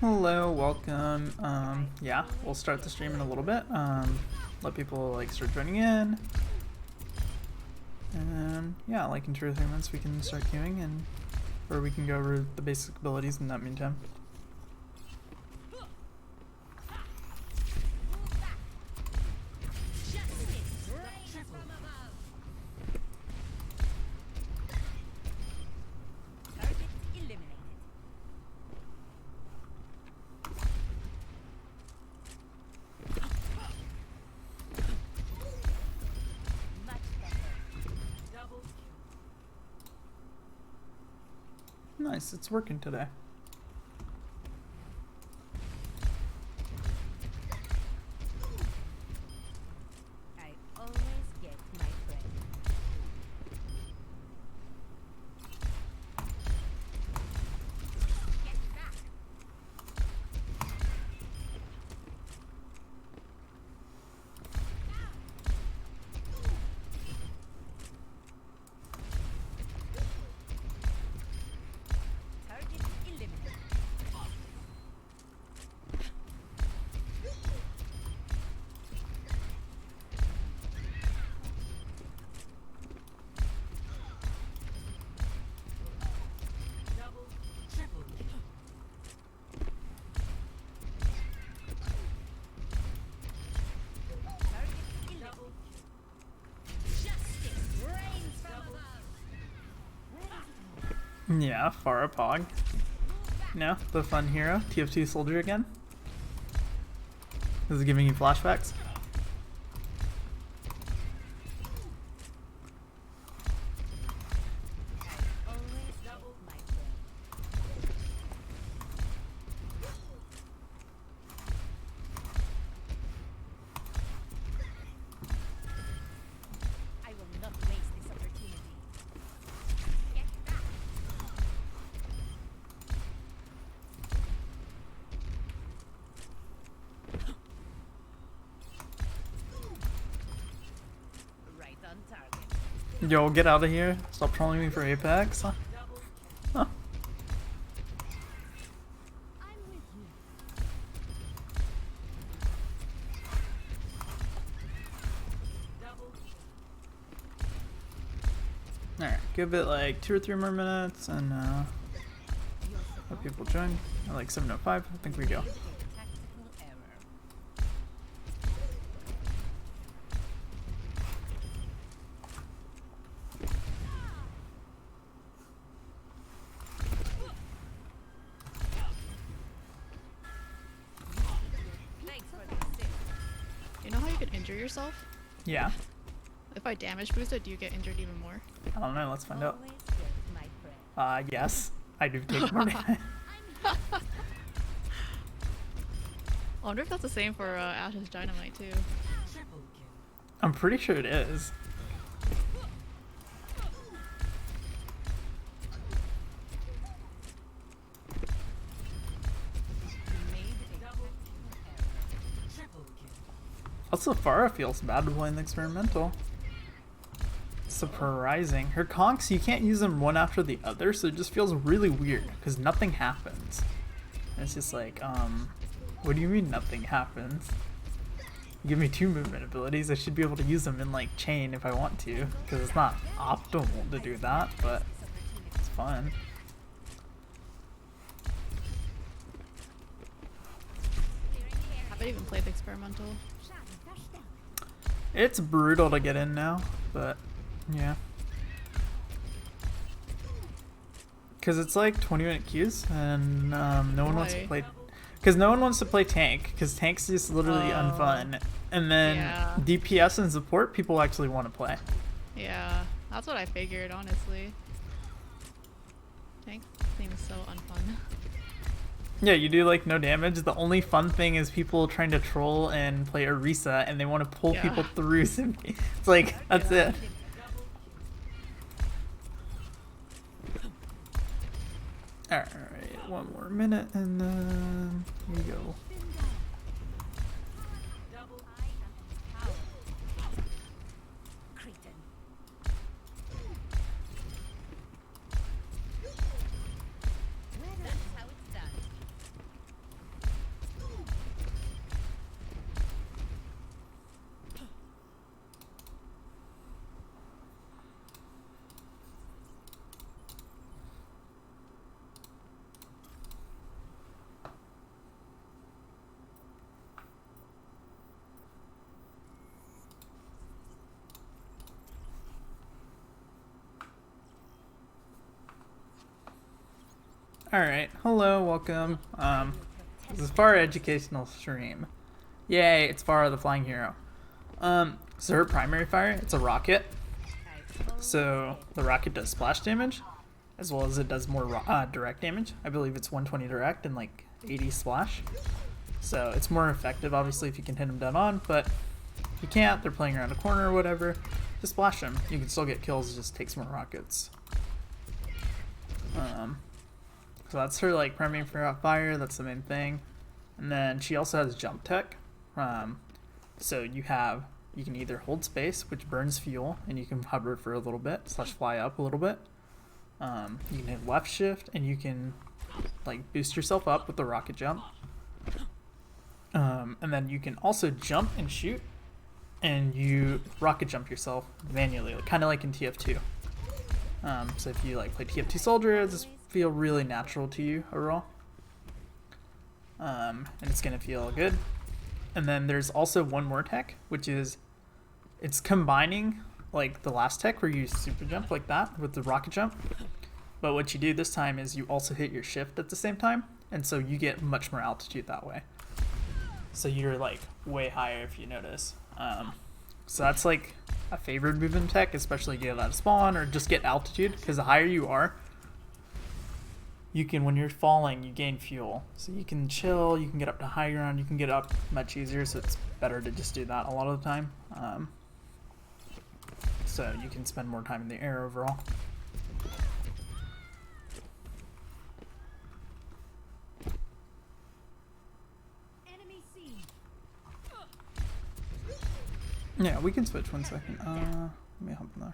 Hello, welcome. Yeah, we'll start the stream in a little bit. Let people like start joining in. And yeah, like in 2 or 3 minutes we can start queuing or we can go over the basic abilities in that meantime. Nice, it's working today. I always get my friend. Get back. Target eliminated. Double, triple. Target eliminated. Justice reigns from above. Yeah, Pharah Pog. No, the fun hero, TF2 soldier again. Is it giving you flashbacks? Always double my friend. I will not waste this opportunity. Get back. Right on target. Yo, get out of here. Stop trolling me for Apex. Double Huh. I'm with you. Double Alright, give it like 2 or 3 more minutes and let people join. At like 7:05, I think we go. tactical error. Thanks for the assist. You know how you can injure yourself? Yeah, If I damage boost it, do you get injured even more? I don't know, let's find out. Always get my friend. Yes, I do take more damage. I wonder if that's the same for Ash's Dynamite too. Triple kill. I'm pretty sure it is. You made a double kill error. Triple kill. Also, Pharah feels bad playing the experimental. Surprising. Her conks, you can't use them one after the other, so it just feels really weird because nothing happens. And it's just like, what do you mean nothing happens? You give me 2 movement abilities, I should be able to use them in like chain if I want to, because it's not optimal to do that, but it's fun. Haven't even played the experimental. It's brutal to get in now, but yeah. Because it's like 20-minute queues, and no one wants to Why? play. Because no one wants to play tank, because tank's just literally Oh. unfun. And then Yeah. DPS and support, people actually want to play. Yeah, that's what I figured, honestly. Tank seems so unfun. Yeah, you do like no damage. The only fun thing is people trying to troll and play Orisa, and they want to pull Yeah. people through Simpi. It's like, that's Yeah. it. Alright, 1 more minute, and then here we go. Double I am power. Cretin. That's how it's done. Alright, hello, welcome. This is Pharah educational stream. Yay, it's Pharah the flying hero. So her primary fire, it's a rocket. So the rocket does splash damage, as well as it does more direct damage. I believe it's 120 direct and like 80 splash. So it's more effective, obviously, if you can hit them dead on, but if you can't, they're playing around a corner or whatever, just splash them. You can still get kills, it just takes more rockets. So that's her like primary fire, that's the main thing. And then she also has jump tech. So you can either hold space, which burns fuel, and you can hover for a little bit, / fly up a little bit. You can hit left shift, and you can like boost yourself up with the rocket jump. And then you can also jump and shoot, and you rocket jump yourself manually, kind of like in TF2. So if you like play TF2 Soldier, this feel really natural to you overall. And it's gonna feel good. And then there's also one more tech, which is it's combining like the last tech where you super jump like that with the rocket jump. But what you do this time is you also hit your shift at the same time, and so you get much more altitude that way. So you're like way higher if you notice. So that's like a favored movement tech, especially get out of spawn or just get altitude, because the higher you are, you can, when you're falling, you gain fuel. So you can chill, you can get up to high ground, you can get up much easier, so it's better to just do that a lot of the time. So you can spend more time in the air overall. Yeah, we can switch 1 second. Let me hop in there.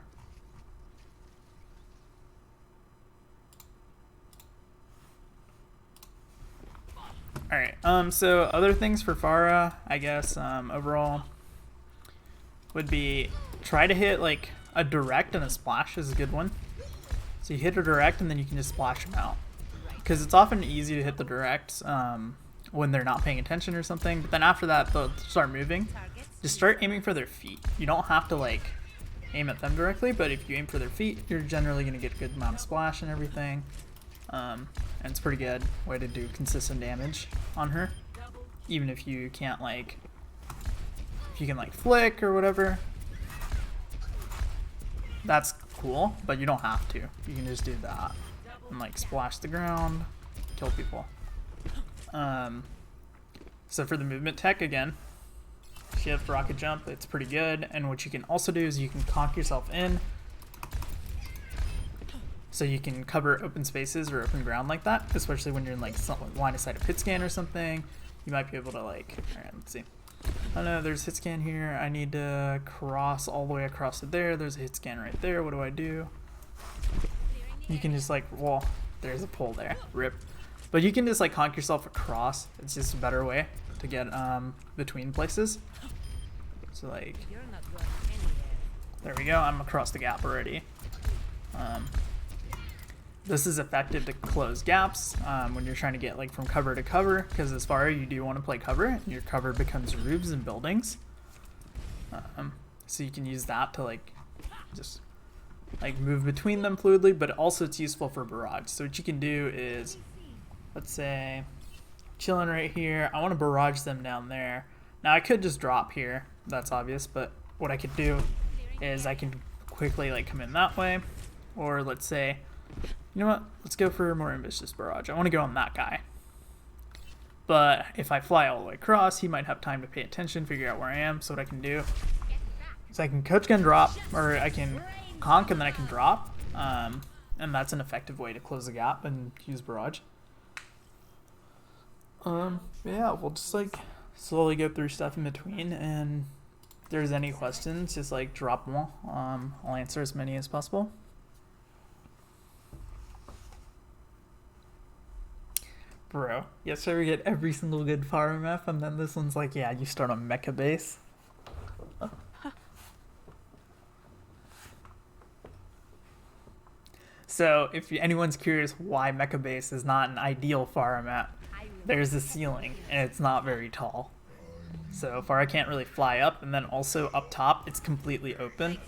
Alright, so other things for Pharah, I guess, overall, would be try to hit like a direct and a splash is a good one. So you hit a direct and then you can just splash them out. Because it's often easy to hit the directs when they're not paying attention or something, but then after that they'll start moving. Just start aiming for their feet. You don't have to like aim at them directly, but if you aim for their feet, you're generally going to get a good amount of splash and everything. And it's a pretty good way to do consistent damage on her. Even if you can't like, if you can like flick or whatever, that's cool, but you don't have to. You can just do that and like splash the ground, kill people. So for the movement tech, again, shift, rocket jump, it's pretty good. And what you can also do is you can conk yourself in, so you can cover open spaces or open ground like that, especially when you're in like line of sight of hit scan or something. You might be able to like, alright, let's see. Oh no, there's hit scan here. I need to cross all the way across to there. There's a hit scan right there. What do I do? You can just like, well, there's a pole there. Rip. But you can just like conk yourself across. It's just a better way to get between places. So like, there we go. I'm across the gap already. This is effective to close gaps when you're trying to get like from cover to cover, because as far as you do want to play cover, and your cover becomes roofs and buildings. So you can use that to like just like move between them fluidly, but also it's useful for barrage. So what you can do is, let's say, chilling right here, I want to barrage them down there. Now I could just drop here, that's obvious, but what I could do is I can quickly like come in that way, or let's say, you know what, let's go for a more ambitious barrage. I want to go on that guy. But if I fly all the way across, he might have time to pay attention, figure out where I am. So what I can do is I can coach gun drop, or I can conk and then I can drop. And that's an effective way to close the gap and use barrage. Yeah, we'll just like slowly go through stuff in between, and if there's any questions, just like drop them all. I'll answer as many as possible. Bro, yesterday we get every single good Pharah map, and then this one's like, yeah, you start on mecha base. So, if anyone's curious why mecha base is not an ideal Pharah map, there's a ceiling, and it's not very tall. So Pharah can't really fly up, and then also up top, it's completely open.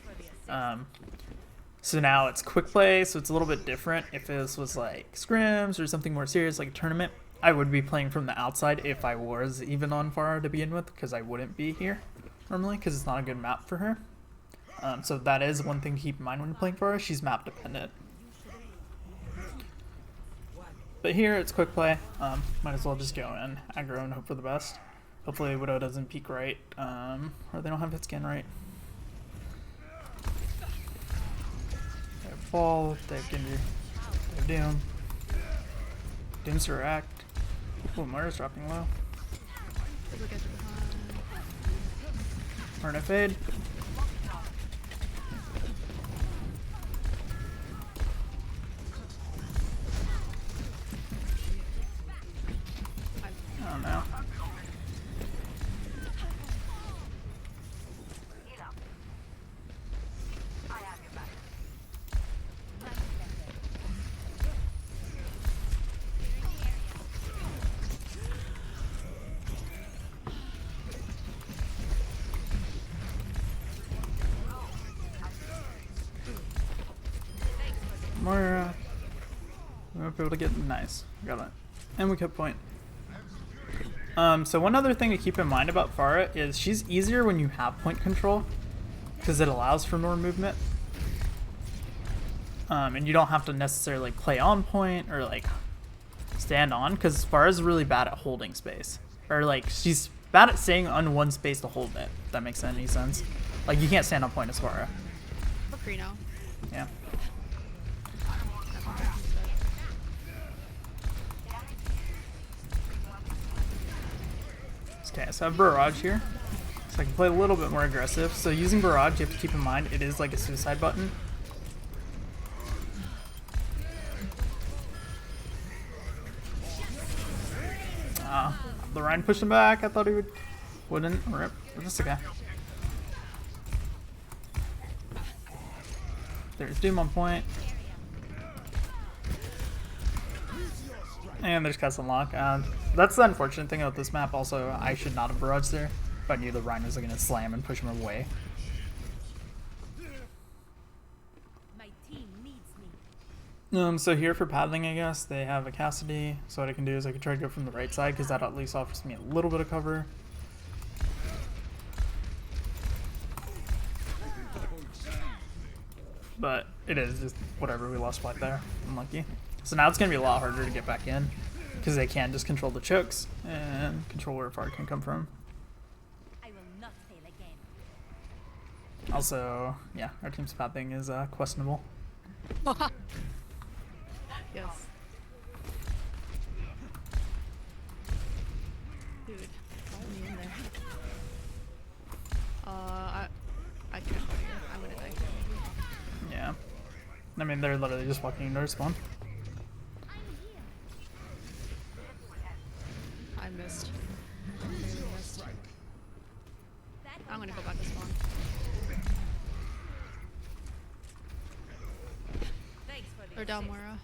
So now it's quick play, so it's a little bit different. If this was like scrims or something more serious like a tournament, I would be playing from the outside if I was even on Pharah to begin with, because I wouldn't be here normally because it's not a good map for her. So that is one thing to keep in mind when you're playing Pharah. She's map dependent. But here it's quick play. Might as well just go in, aggro, and hope for the best. Hopefully Widow doesn't peek right, or they don't have hit scan right. They have Fall, they have Genji, they have Doom. Doom's react. Oh, Moira's dropping low. Moira fade. Oh no. Moira. We might be able to get nice. Got it. And we kept point. So one other thing to keep in mind about Pharah is she's easier when you have point control because it allows for more movement. And you don't have to necessarily play on point or like stand on, because Pharah's really bad at holding space. Or like she's bad at staying on one space to hold it, if that makes any sense. Like you can't stand on point as Pharah. For free now. Yeah. Okay, so I have Barrage here, so I can play a little bit more aggressive. So using Barrage, you have to keep in mind it is like a suicide button. The Rhine pushed him back. I thought he wouldn't. Rip. But that's okay. There's Doom on point. And there's Castle Lock. That's the unfortunate thing about this map. Also, I should not have barraged there, but I knew the Rhine was going to slam and push him away. My team needs me. So here for paddling, I guess, they have a Cassidy. So what I can do is I can try to go from the right side, because that at least offers me a little bit of cover. But it is just whatever, we lost flight there. Unlucky. So now it's going to be a lot harder to get back in, because they can just control the chokes and control where Pharah can come from. I will not fail again. Also, yeah, our team's pathing is questionable. Yes. Dude, follow me in there. I can't go here. I'm gonna die here maybe. Yeah. I mean, they're literally just walking into our spawn. I missed. I really missed. I'm gonna go back to spawn. Thanks for the They're down, Moira.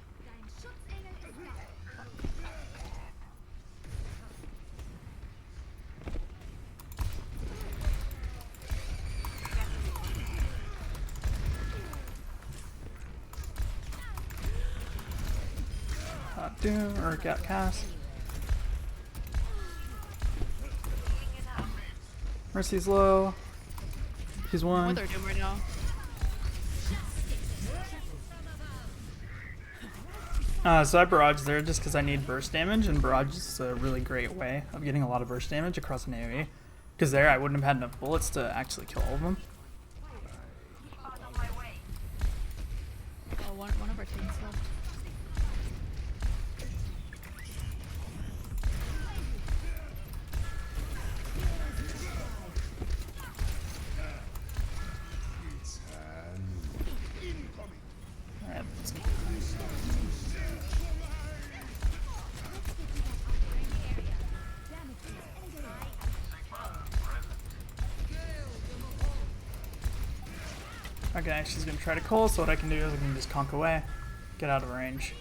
Doom or got cast. Mercy's low. He's one. What they're doing right now. So I barrage there just because I need burst damage, and barrage is a really great way of getting a lot of burst damage across an AoE. Because there I wouldn't have had enough bullets to actually kill all of them. Oh, one of our teams left. Alright, let's go. Okay, she's gonna try to call, so what I can do is I can just conk away, get out of range.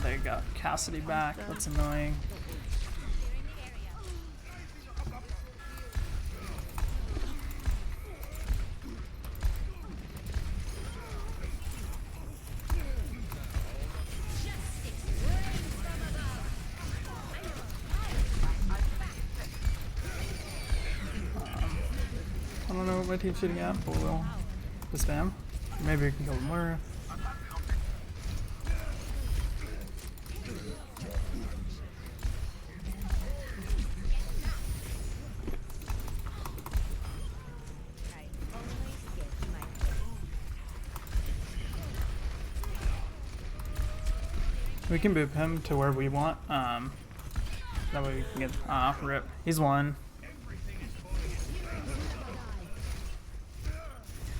They got Cassidy back, that's annoying. I don't know what my team's shooting at, but we'll spam. Maybe we can kill Moira. We can boop him to where we want. That way we can get rip. He's one.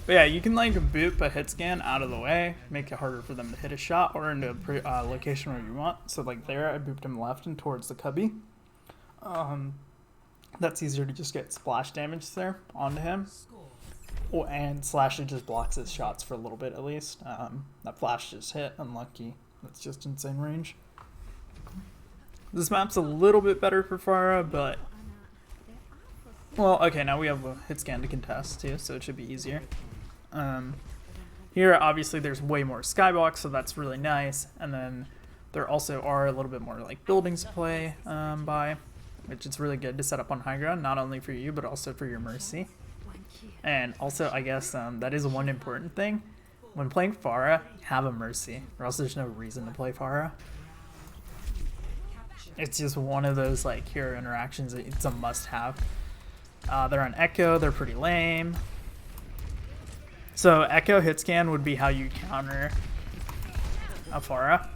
But yeah, you can like boop a hit scan out of the way, make it harder for them to hit a shot or into a location where you want. So like there, I booped him left and towards the cubby. That's easier to just get splash damage there onto him. Oh, and Slash just blocks his shots for a little bit at least. That flash just hit, unlucky. That's just insane range. This map's a little bit better for Pharah, but... Well, okay, now we have a hit scan to contest too, so it should be easier. Here, obviously, there's way more skybox, so that's really nice. And then there also are a little bit more like buildings to play by, which is really good to set up on high ground, not only for you, but also for your Mercy. And also, I guess that is one important thing. When playing Pharah, have a Mercy, or else there's no reason to play Pharah. It's just one of those like hero interactions. It's a must-have. They're on Echo. They're pretty lame. So Echo hit scan would be how you counter a Pharah.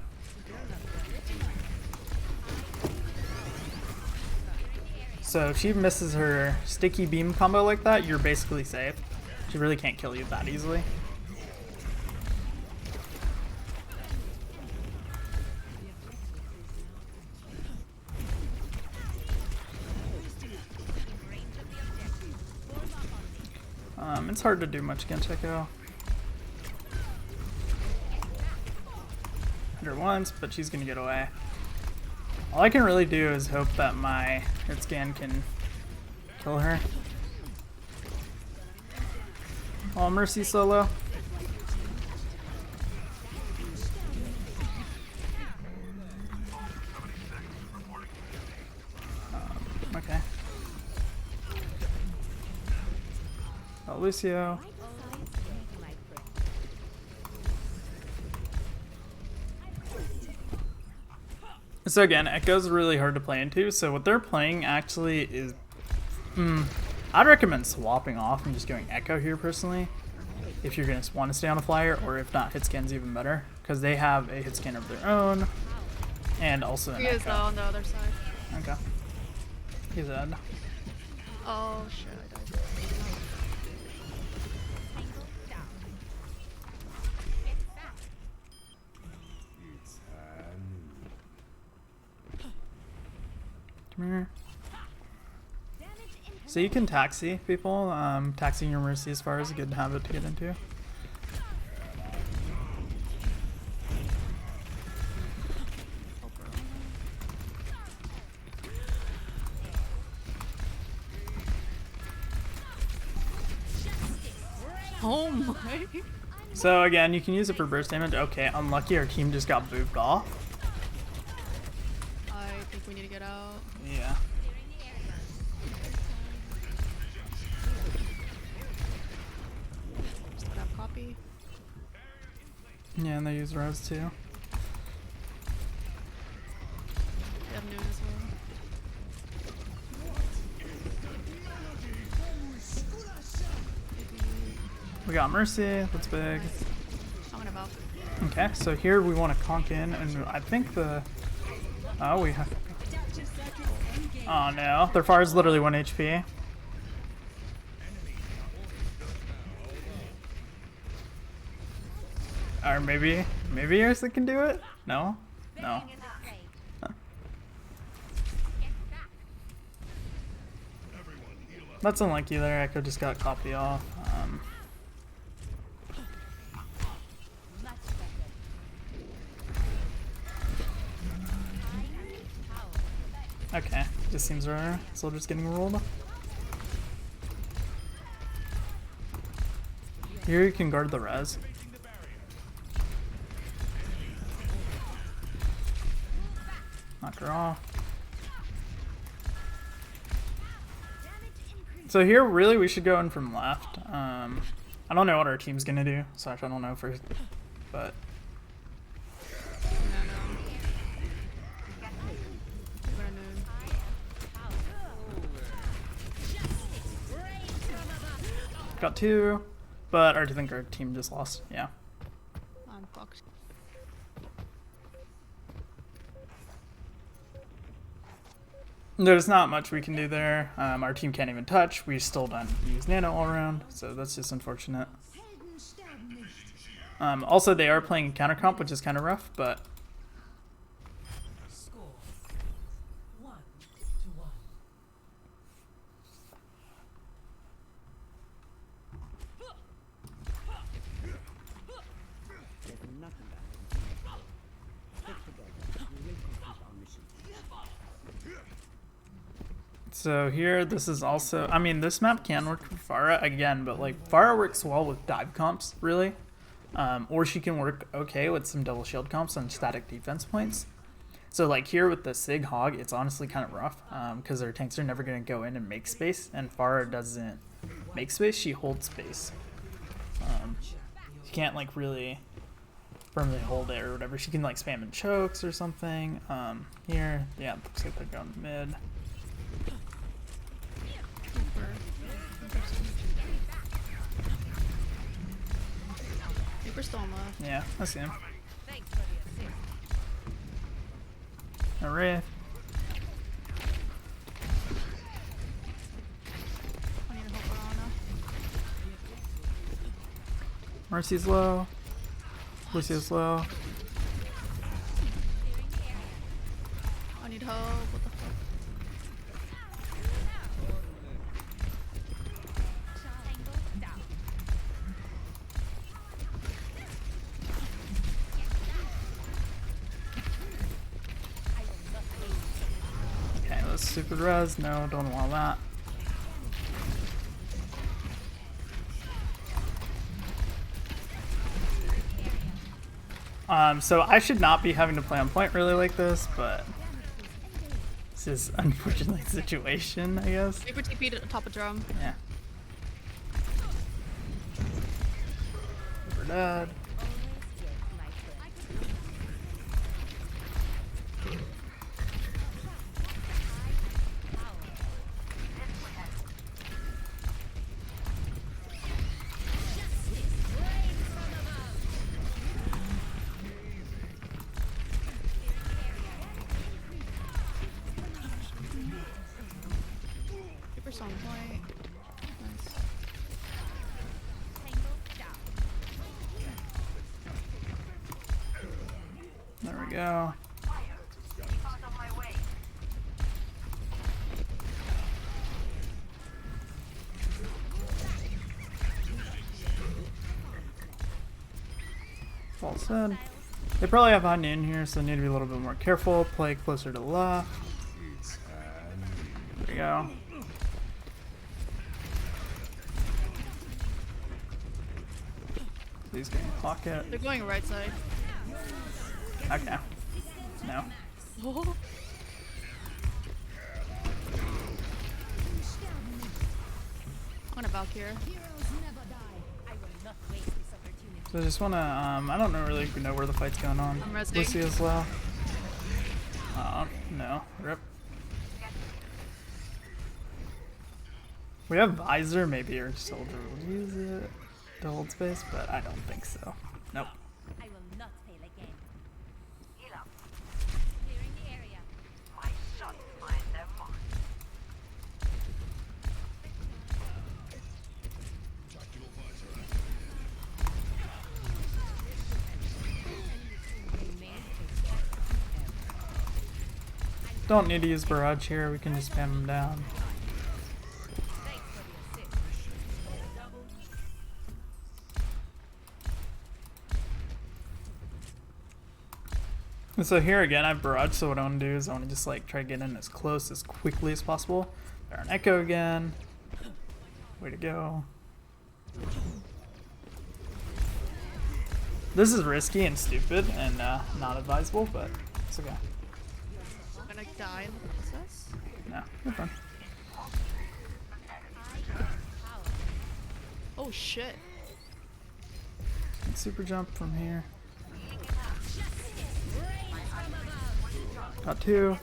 So if she misses her sticky beam combo like that, you're basically safe. She really can't kill you that easily. It's hard to do much against Echo. Hit her once, but she's gonna get away. All I can really do is hope that my hit scan can kill her. Oh, Mercy solo. Okay. Oh, Lucio. So again, Echo's really hard to play into, so what they're playing actually is... I'd recommend swapping off and just going Echo here personally, if you're going to want to stay on a flyer, or if not, hit scan's even better, because they have a hit scan of their own, and also an He Echo. is though on the other side. Okay. He's dead. Oh shit, I died. Come here. So you can taxi people. Taxiing your Mercy as far is a good habit to get into. Oh my. So again, you can use it for burst damage. Okay, unlucky, our team just got booped off. I think we need to get out. Yeah. Just gonna have copy. Yeah, and they use Rose too. They have noon as well. We got Mercy, that's big. I'm gonna valve. Okay, so here we want to conk in, and I think the... Oh, we have... Oh no, their fire is literally 1 HP. Or maybe Ursa can do it? No? No. That's unlucky there, Echo just got copy off. Okay, just seems rare. Soldier's getting rolled. Here you can guard the res. Knock her off. So here, really, we should go in from left. I don't know what our team's gonna do, so I don't know first, but got two, but I think our team just lost. Yeah. I'm fucked. There's not much we can do there. Our team can't even touch. We still don't use nano all around, so that's just unfortunate. Also, they are playing counter comp, which is kind of rough, but Score 1-1. so here, this is also, I mean, this map can work for Pharah again, but like Pharah works well with dive comps, really. Or she can work okay with some double shield comps on static defense points. So like here with the Sig Hog, it's honestly kind of rough because their tanks are never going to go in and make space, and Pharah doesn't make space, she holds space. She can't like really firmly hold it or whatever. She can like spam and chokes or something. Here, yeah, looks like they're going mid. Reaper's still on left. Yeah, I see him. Thanks for the assist. A Wraith. I need to help her on now. Mercy's low. Lucia's low. I need help. What the fuck? Tango down. I will not waste Okay, let's super res. No, don't allow that. So I should not be having to play on point really like this, but this is unfortunately the situation, I guess. Reaper TP'd at the top of drum. Yeah. We're dead. Reaper's on point. Nice. There we go. All said. They probably have Anya in here, so they need to be a little bit more careful. Play closer to the left. There we go. Please get in the pocket. They're going right side. Okay. No. Oh. I'm gonna Valkyrie. I will not waste this opportunity. So I just wanna, I don't know really know where the fight's going on. I'm resing. Lucia's low. No. Rip. We have Visor, maybe our soldier will use it to hold space, but I don't think so. Nope. I will not fail again. Clearing the area. Don't need to use barrage here, we can just spam them down. Thanks for the assist. And so here again, I have barrage, so what I want to do is I want to just like try to get in as close as quickly as possible. They're on echo again. Way to go. This is risky and stupid and not advisable, but it's okay. I'm gonna die in the process. No, you're fine. Oh shit. Super jump from here. Got 2.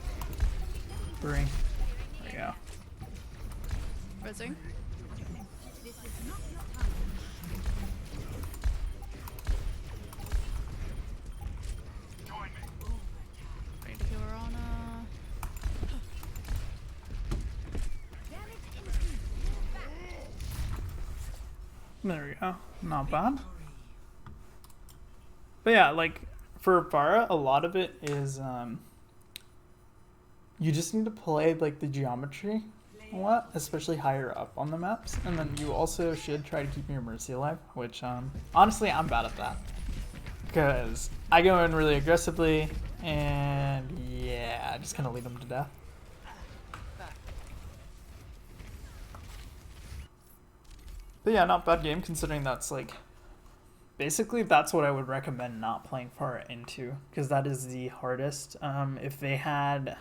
3. There you go. Rezzing. Ready to heal Rana. There we go. Not bad. But yeah, like for Pharah, a lot of it is you just need to play like the geometry a lot, especially higher up on the maps, and then you also should try to keep your Mercy alive, which honestly I'm bad at that because I go in really aggressively and yeah, I just kind of lead them to death. But yeah, not bad game considering that's like basically that's what I would recommend not playing Pharah into, because that is the hardest. If they had,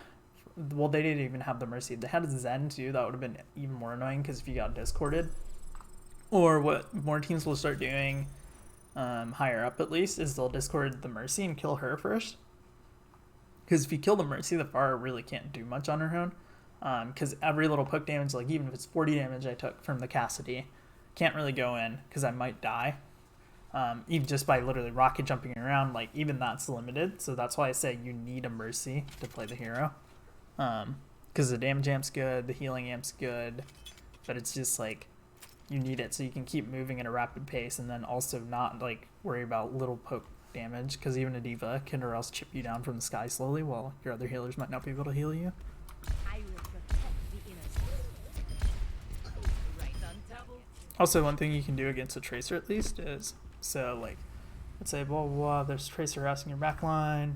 well, they didn't even have the Mercy. If they had Zen too, that would have been even more annoying, because if you got discorded, or what more teams will start doing higher up at least, is they'll discord the Mercy and kill her first. Because if you kill the Mercy, the Pharah really can't do much on her own. Because every little poke damage, like even if it's 40 damage I took from the Cassidy, can't really go in because I might die. Even just by literally rocket jumping around, like even that's limited. So that's why I say you need a Mercy to play the hero. Because the damage amp's good, the healing amp's good, but it's just like you need it so you can keep moving at a rapid pace, and then also not like worry about little poke damage, because even a diva can or else chip you down from the sky slowly while your other healers might not be able to heal you. I will protect the innocent. Right on double. Also, one thing you can do against a Tracer at least is, so like, let's say blah blah blah, there's a Tracer harassing your backline,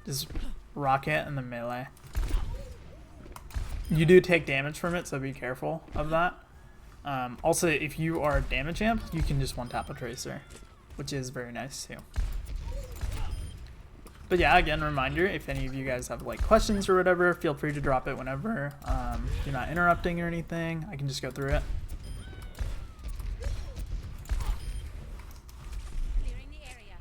just rocket and then melee. You do take damage from it, so be careful of that. Also, if you are damage amp, you can just one tap a Tracer, which is very nice too. But yeah, again, reminder, if any of you guys have like questions or whatever, feel free to drop it whenever. You're not interrupting or anything, I can just go through it. Clearing the area.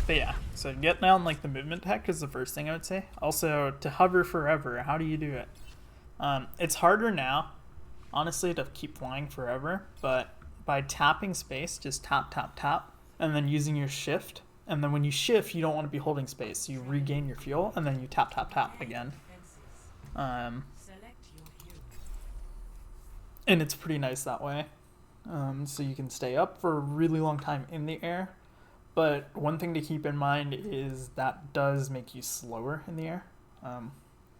But yeah, so get down like the movement tech is the first thing I would say. Also, to hover forever, how do you do it? It's harder now, honestly, to keep flying forever, but by tapping space, just tap, tap, tap, and then using your shift. And then when you shift, you don't want to be holding space. So you regain your fuel, and then you tap, tap, tap again. And it's pretty nice that way. So you can stay up for a really long time in the air. But one thing to keep in mind is that does make you slower in the air,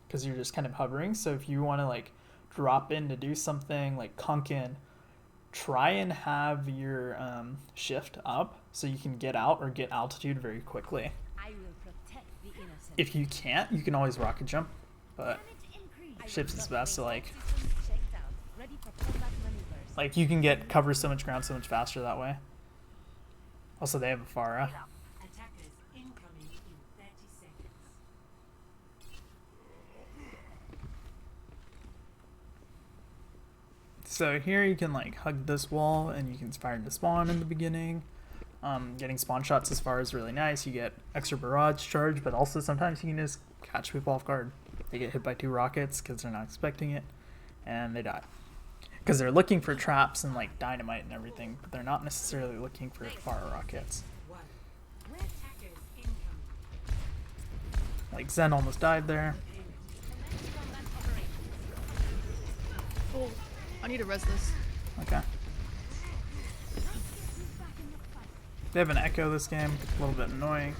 because you're just kind of hovering. So if you want to like drop in to do something like conk in, try and have your shift up so you can get out or get altitude very quickly. I will protect the innocent. If you can't, you can always rocket jump, but I shift will is not best. So waste like systems checked out, ready for combat maneuvers. you can get cover so much ground so much faster that way. Also, they have a Pharah. Attackers incoming in 30 seconds. So here you can like hug this wall and you can fire into spawn in the beginning. Getting spawn shots as far is really nice. You get extra barrage charge, but also sometimes you can just catch people off guard. They get hit by 2 rockets because they're not expecting it, and they die. Because they're looking for traps and like dynamite and everything, but they're not necessarily looking for Pharah rockets. Attackers incoming. Like Zen almost died there. Oh, I need to res this. Okay. They have an echo this game, a little bit annoying.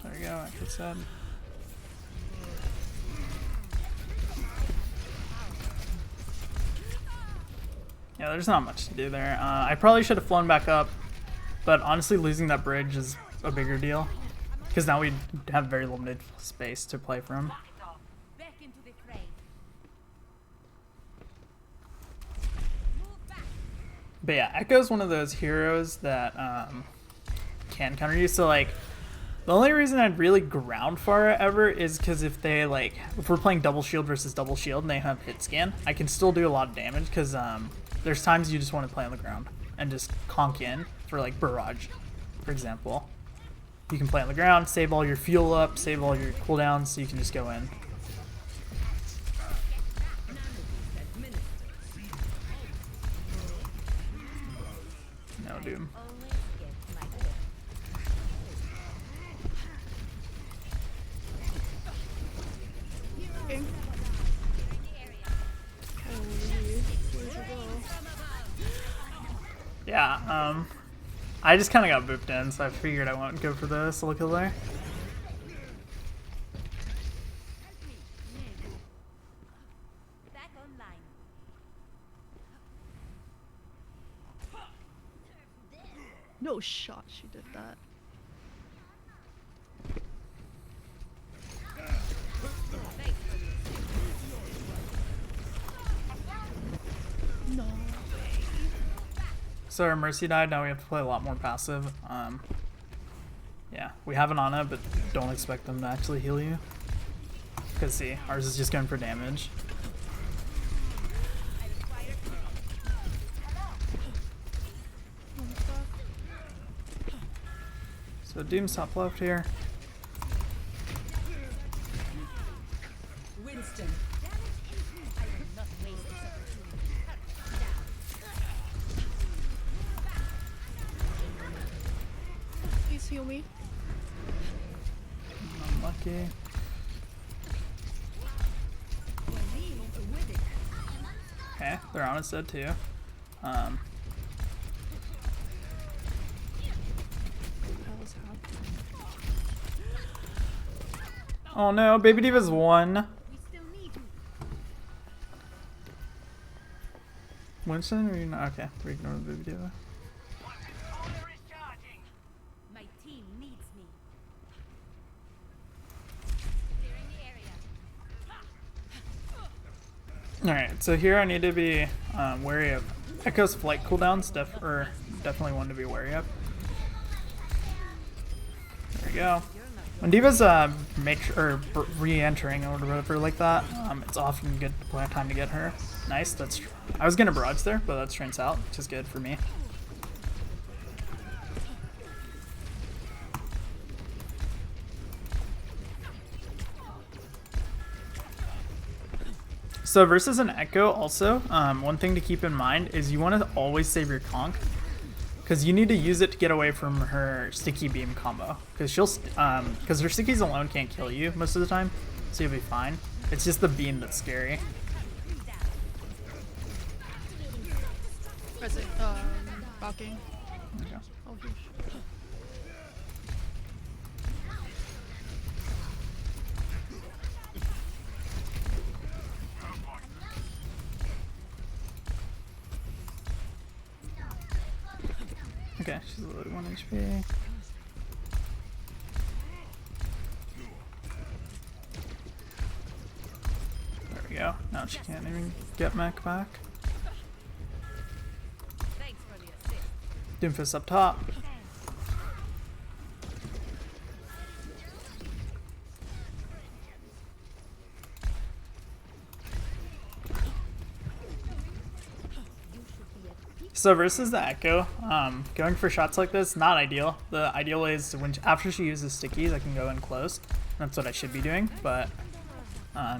There we go, like I said. Yeah, there's not much to do there. I probably should have flown back up, but honestly losing that bridge is a bigger deal. Because now we have very limited space to play from. Back into the fray. Move back. But yeah, Echo's one of those heroes that can counter you. So like, the only reason I'd really ground Pharah ever is because if they like, if we're playing double shield versus double shield and they have hit scan, I can still do a lot of damage because there's times you just want to play on the ground and just conk in for like barrage, for example. You can play on the ground, save all your fuel up, save all your cooldowns, so you can just go in. No Doom. Always get my way. Okay. Yeah, I just kind of got booped in, so I figured I won't go for the solo kill there. Back online. No shot she did that. No. So our Mercy died, now we have to play a lot more passive. Yeah, we have an Ana, but don't expect them to actually heal you. Because see, ours is just going for damage. So Doom's top left here. Winston. I will not waste this opportunity. Please heal me. Unlucky. Okay, they're on its dead too. What the hell is happening? Oh no, Baby Diva's won. We still need you. Winston, or you not? Okay, we ignore the Baby Diva. My team needs me. Clearing the area. Alright, so here I need to be wary of Echo's flight cooldowns, definitely one to be wary of. There we go. When Diva's re-entering or whatever like that, it's often good time to get her. Nice, I was gonna barrage there, but that's turns out, which is good for me. So versus an Echo also, one thing to keep in mind is you want to always save your conk, because you need to use it to get away from her sticky beam combo. Because because her stickies alone can't kill you most of the time, so you'll be fine. It's just the beam that's scary. Press it. Balking. Okay. Oh, huge. Okay, she's a little 1 HP. There we go. Now she can't even get mech back. Thanks for the assist. Doomfist up top. So versus the Echo, going for shots like this, not ideal. The ideal is after she uses stickies, I can go in close. That's what I should be doing, but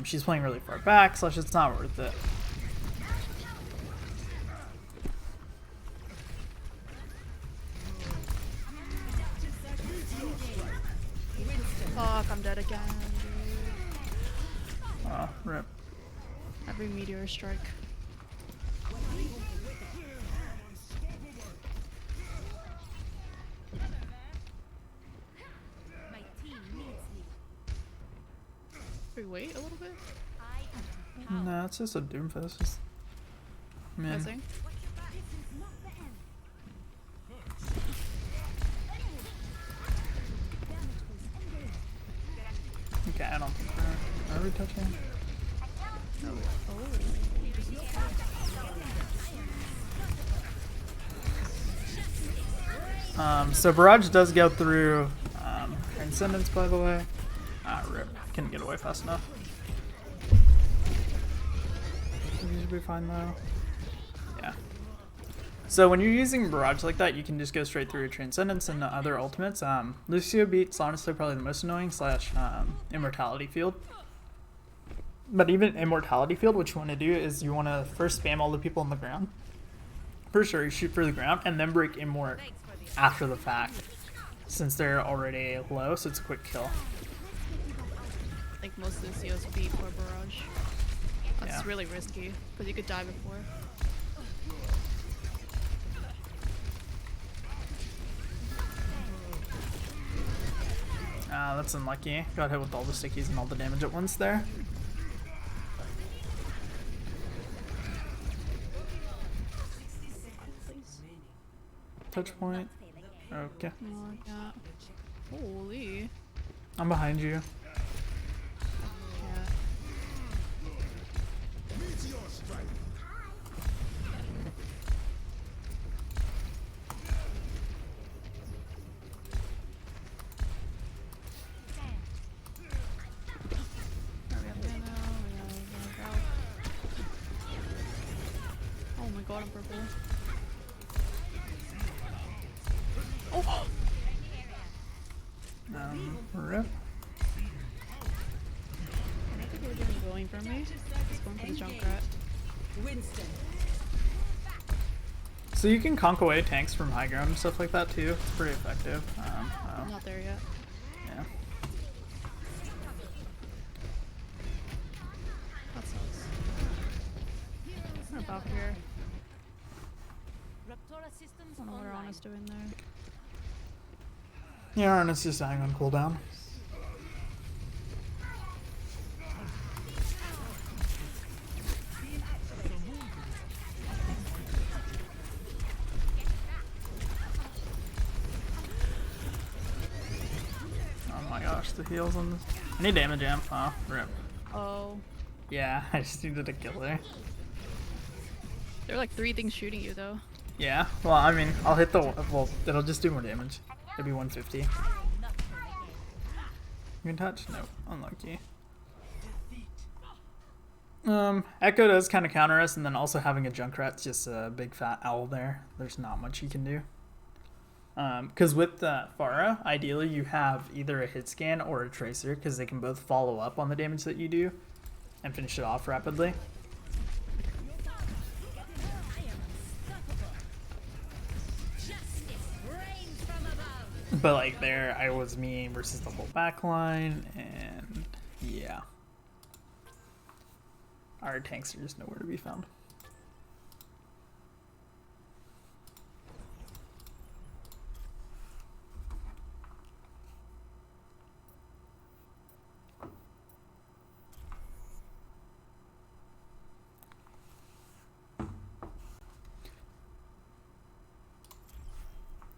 she's playing really far back, so it's not worth it. Fuck, I'm dead again, dude. Rip. Every meteor strike. My team needs me. Wait, wait a little bit? I am No, it's just a Doomfist. Just, man. Pressing. Okay, I don't think we're... Are we touching? So Barrage does go through Transcendence, by the way. Ah, rip. Couldn't get away fast enough. You should be fine though. Yeah. So when you're using Barrage like that, you can just go straight through Transcendence and other ultimates. Lucio beats honestly probably the most annoying / Immortality Field. But even Immortality Field, what you want to do is you want to first spam all the people on the ground. For sure, you shoot for the ground and then break Immort after the fact, since they're already low, so it's a quick kill. I think most Lucios beat for Barrage. That's Yeah. really risky, because you could die before. That's unlucky. Got hit with all the stickies and all the damage at once there. Touch point. Okay. Oh, yeah. Holy. I'm behind you. Yeah. Oh my god, I'm purple. Oh! Rip. I think they were doing going for me. Just going for the Junkrat. Winston. So you can conk away tanks from high ground and stuff like that too. It's pretty effective. I'm not there yet. Yeah. That sucks. What about here? Raptora systems I don't know what online. Ana's doing there. Yeah, and it's just dying on cooldown. Oh my gosh, the heals on this. I need damage amp. Oh, rip. Oh. Yeah, I just needed a killer. There are like 3 things shooting you though. Yeah, well, I mean, I'll hit the. Well, it'll just do more damage. It'll be 150. You can touch? No, unlucky. Echo does kind of counter us, and then also having a Junkrat's just a big fat owl there. There's not much you can do. Because with Pharah, ideally you have either a hit scan or a tracer, because they can both follow up on the damage that you do and finish it off rapidly. But like there, I was me versus the whole backline, and yeah. Our tanks are just nowhere to be found.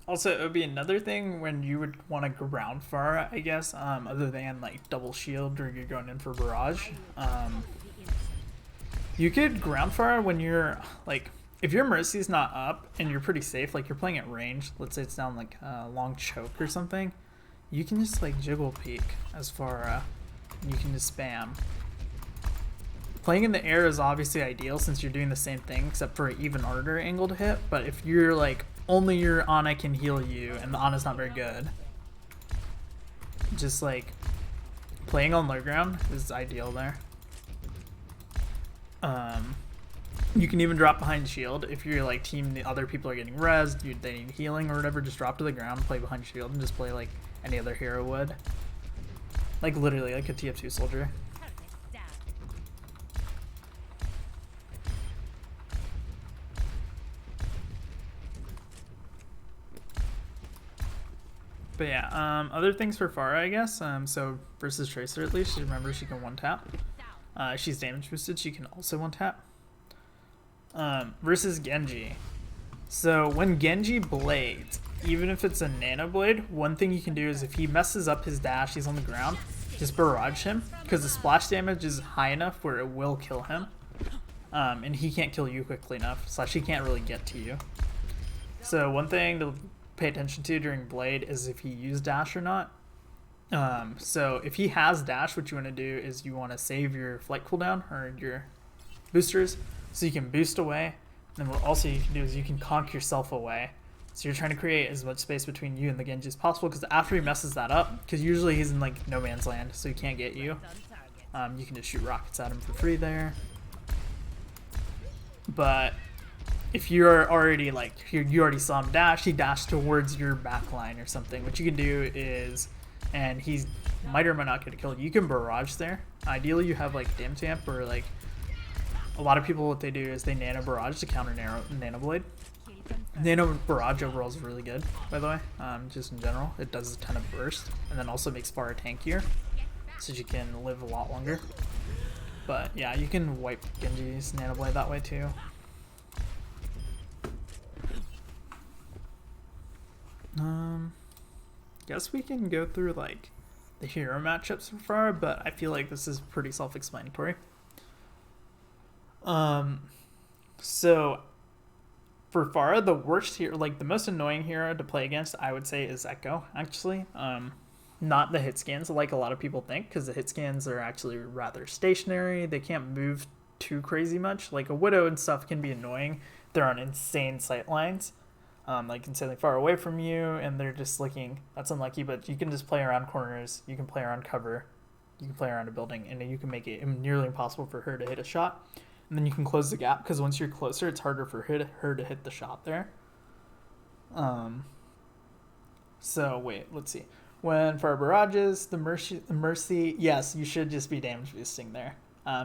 Also, it would be another thing when you would want to ground Pharah, I guess, other than like double shield or you're going in for barrage. You could ground Pharah when you're like, if your Mercy's not up and you're pretty safe, like you're playing at range, let's say it's down like a long choke or something, you can just like jiggle peek as Pharah, and you can just spam. Playing in the air is obviously ideal since you're doing the same thing except for an even harder angle to hit, but if you're like, only your Ana can heal you and the Ana's not very good, just like playing on low ground is ideal there. You can even drop behind shield if you're like team the other people are getting rezzed, they need healing or whatever, just drop to the ground, play behind shield, and just play like any other hero would. Like literally like a TF2 soldier. But yeah, other things for Pharah, I guess. So versus Tracer, at least, remember she can one tap. She's damage boosted, she can also one tap. Versus Genji. So when Genji blades, even if it's a nano blade, one thing you can do is if he messes up his dash, he's on the ground, just barrage him, because the splash damage is high enough where it will kill him. And he can't kill you quickly enough, slash he can't really get to you. So one thing to pay attention to during Blade is if he used dash or not. So if he has dash, what you want to do is you want to save your flight cooldown or your boosters so you can boost away. And then what also you can do is you can conk yourself away. So you're trying to create as much space between you and the Genji as possible, because after he messes that up, because usually he's in like no man's land, so he can't get you. You can just shoot rockets at him for free there. But if you're already like, you already saw him dash, he dashed towards your back line or something. What you can do is, and he's might or might not get a kill, you can barrage there. Ideally you have like damage amp, or like a lot of people what they do is they nano barrage to counter nano blade. Nano barrage overall is really good, by the way. Just in general, it does a ton of burst, and then also makes Pharah tankier, so you can live a lot longer. But yeah, you can wipe Genji's nano blade that way too. Guess we can go through like the hero matchups so far, but I feel like this is pretty self-explanatory. So for Pharah, the worst hero, like the most annoying hero to play against, I would say is Echo, actually. Not the hit scans like a lot of people think, because the hit scans are actually rather stationary. They can't move too crazy much. Like a Widow and stuff can be annoying. They're on insane sight lines. Like insanely far away from you, and they're just looking, that's unlucky, but you can just play around corners, you can play around cover, you can play around a building, and then you can make it nearly impossible for her to hit a shot. And then you can close the gap, because once you're closer, it's harder for her to hit the shot there. So wait, let's see. When Pharah barrages, the Mercy, yes, you should just be damage boosting there.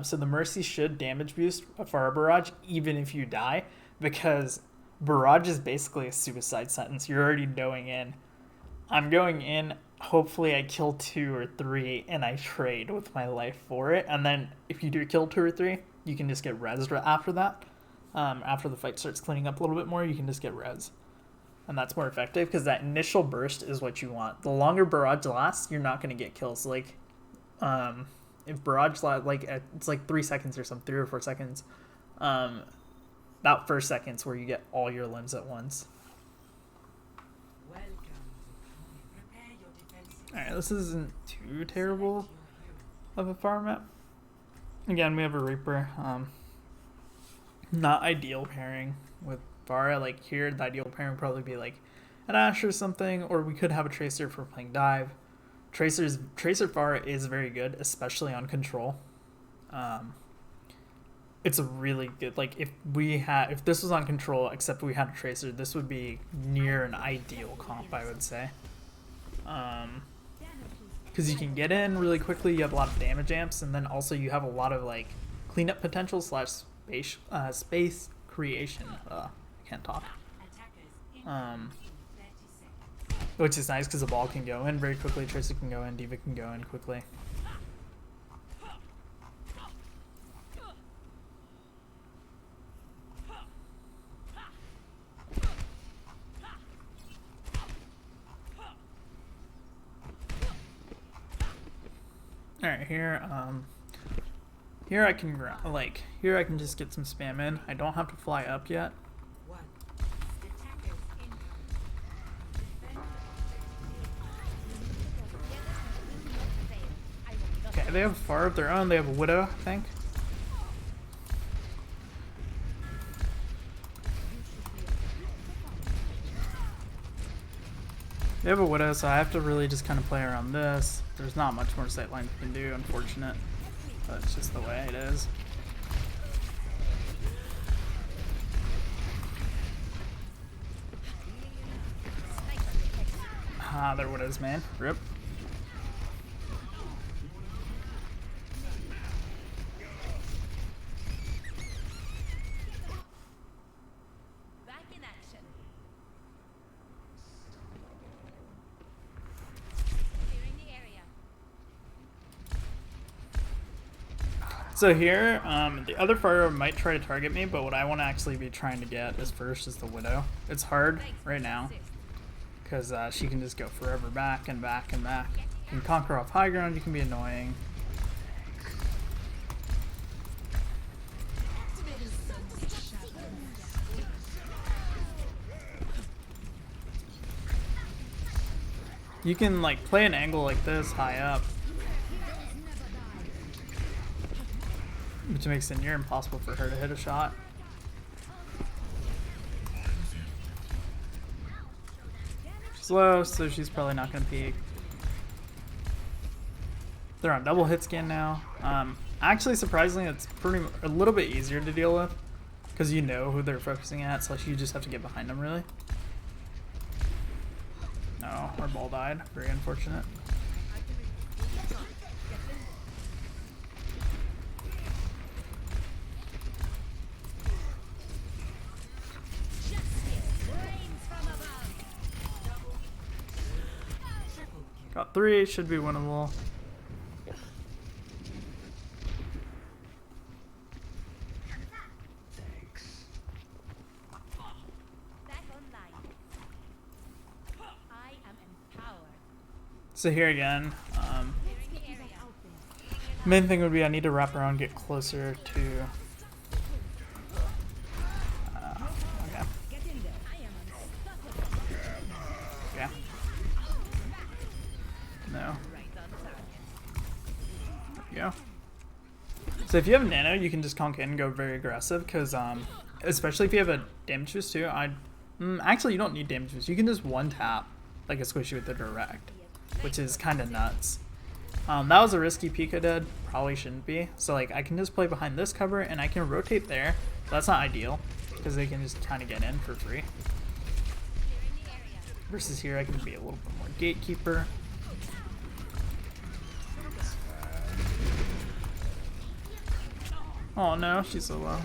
So the Mercy should damage boost a Pharah barrage even if you die, because barrage is basically a suicide sentence. You're already going in. I'm going in, hopefully I kill 2 or 3 and I trade with my life for it. And then if you do kill 2 or 3, you can just get rezzed after that. After the fight starts cleaning up a little bit more, you can just get res. And that's more effective, because that initial burst is what you want. The longer barrage lasts, you're not going to get kills. Like, if barrage lasts, like, it's like 3 seconds or something, 3 or 4 seconds. That first second's where you get all your limbs at once. Alright, this isn't too terrible of a farm map. Again, we have a Reaper. Not ideal pairing with Pharah. Like here, the ideal pairing would probably be like an Ashe or something, or we could have a Tracer for playing dive. Tracer Pharah is very good, especially on control. It's a really good, like if this was on control except we had a Tracer, this would be near an ideal comp, I would say. Because you can get in really quickly, you have a lot of damage amps, and then also you have a lot of like cleanup potential slash space creation. I can't talk. Which is nice because the ball can go in very quickly, Tracer can go in, D.Va can go in quickly. Alright, here I can here I can just get some spam in. I don't have to fly up yet. Okay, they have Pharah of their own. They have a Widow, I think. They have a Widow, so I have to really just kind of play around this. There's not much more sightlines you can do, unfortunate. But it's just the way it is. Ah, there Widows, man. Rip. So here, the other Pharah might try to target me, but what I want to actually be trying to get is first is the Widow. It's hard right now, because she can just go forever back and back and back. You can conquer off high ground, you can be annoying. You can like play an angle like this high up, which makes it near impossible for her to hit a shot. She's low, so she's probably not going to peek. They're on double hit scan now. Actually, surprisingly, it's a little bit easier to deal with because you know who they're focusing at, so you just have to get behind them, really. No, our ball died. Very unfortunate. Got 3, should be winnable. So here again, main thing would be I need to wrap around, get closer to. Okay. Okay. No. There we go. So if you have nano, you can just conk in and go very aggressive, because especially if you have a damage boost too. Actually, you don't need damage boost. You can just one tap like a squishy with the direct, which is kind of nuts. That was a risky peek I did. Probably shouldn't be. So like I can just play behind this cover and I can rotate there. That's not ideal because they can just kind of get in for free. Versus here I can be a little bit more gatekeeper. Oh no, she's so low.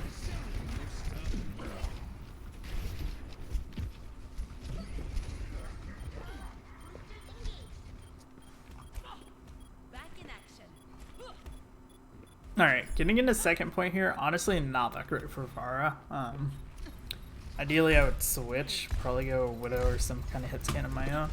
Alright, getting into second point here, honestly not that great for Pharah. Ideally I would switch, probably go Widow or some kind of hit scan of my own.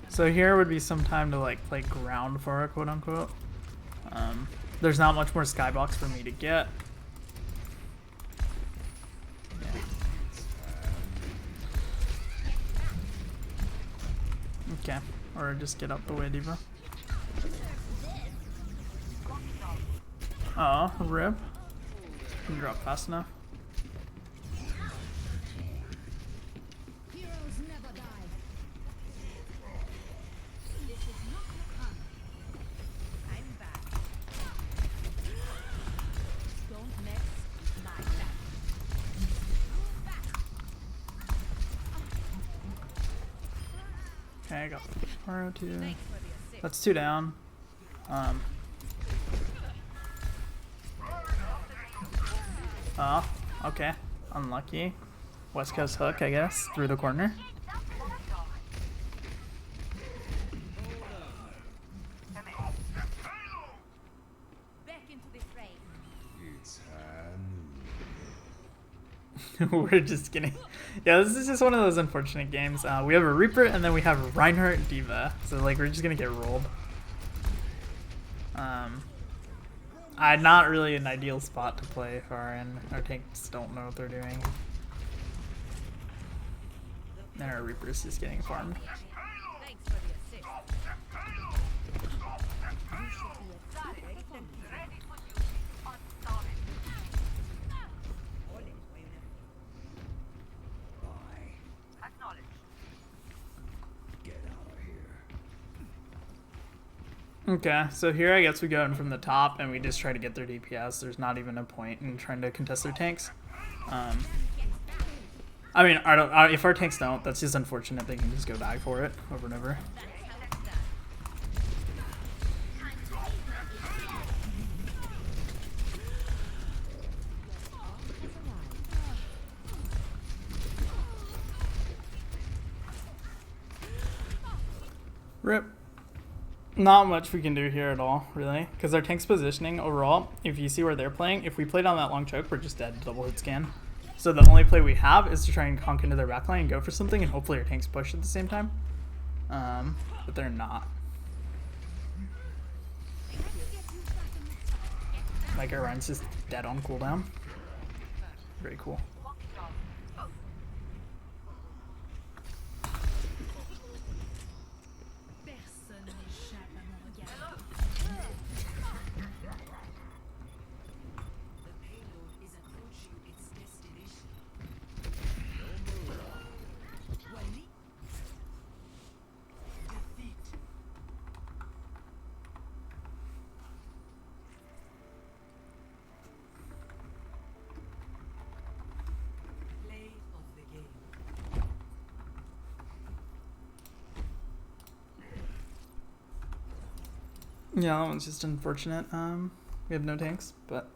So here would be some time to like play ground Pharah, quote unquote. There's not much more skybox for me to get. Yeah. Okay, or just get out the way, Diva. Oh, rip. Can drop fast enough. Okay, I got Pharah too. That's 2 down. Oh, okay. Unlucky. West Coast hook, I guess, through the corner. We're just kidding. Yeah, this is just one of those unfortunate games. We have a Reaper and then we have Reinhardt Diva. So like we're just gonna get rolled. I'm not really an ideal spot to play Pharah, and our tanks don't know what they're doing. And our Reaper's just getting farmed. Okay, so here I guess we go in from the top and we just try to get their DPS. There's not even a point in trying to contest their tanks. I mean, if our tanks don't, that's just unfortunate. They can just go die for it over and over. Rip. Not much we can do here at all, really, because our tank's positioning overall, if you see where they're playing, if we play down that long choke, we're just dead, double hit scan. So the only play we have is to try and conk into their backline and go for something, and hopefully our tanks push at the same time. But they're not. Like, our run's just dead on cooldown. Very cool. Yeah, that one's just unfortunate. We have no tanks, but...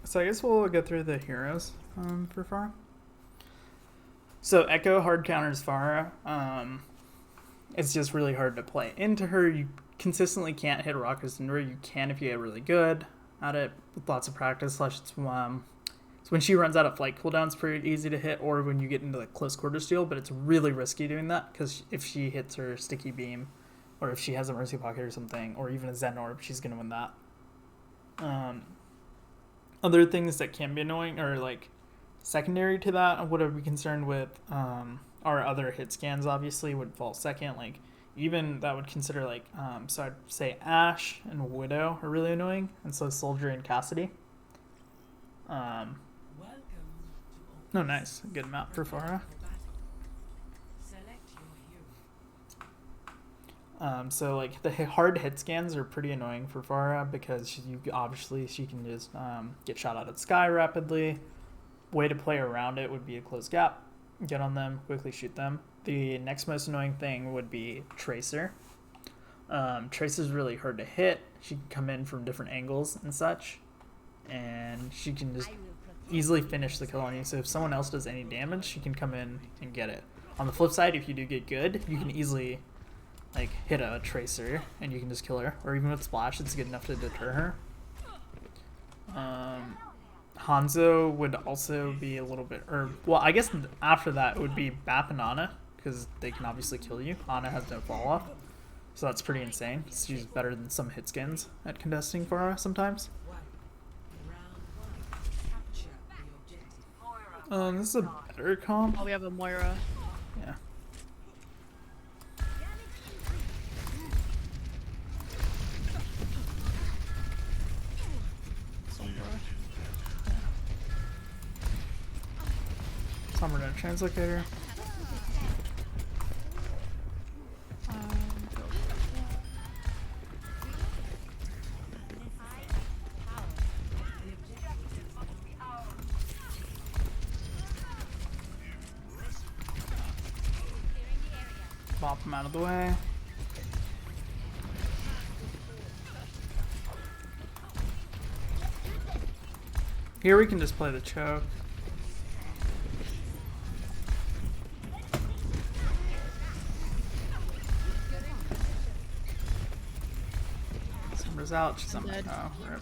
So I guess we'll go through the heroes for Pharah. So Echo hard counters Pharah. It's just really hard to play into her. You consistently can't hit Rockers into her. You can if you get really good at it with lots of practice. Slash, it's when she runs out of flight cooldown, it's pretty easy to hit, or when you get into like close quarter steal, but it's really risky doing that because if she hits her sticky beam, or if she has a mercy pocket or something, or even a Zen orb, she's gonna win that. Other things that can be annoying, or like secondary to that, what I'd be concerned with, our other hit scans obviously would fall second. Like even that would consider like, so I'd say Ashe and Widow are really annoying, and so Soldier and Cassidy. Oh, nice. Good map for Pharah. So like the hard hit scans are pretty annoying for Pharah because she can just get shot out of the sky rapidly. Way to play around it would be a close gap, get on them, quickly shoot them. The next most annoying thing would be Tracer. Tracer's really hard to hit. She can come in from different angles and such, and she can just easily finish the kill on you. So if someone else does any damage, she can come in and get it. On the flip side, if you do get good, you can easily like hit a Tracer and you can just kill her, or even with Splash, it's good enough to deter her. Hanzo would also be a little bit, or well, I guess after that it would be Bap and Ana, because they can obviously kill you. Ana has no fall off, so that's pretty insane. She's better than some hit skins at contesting for her sometimes. This is a better comp. Oh, we have a Moira. Yeah. Sombra. Sombra no translocator. Bop him out of the way. Here we can just play the choke. Sombra's out. She's on my... Oh, rip.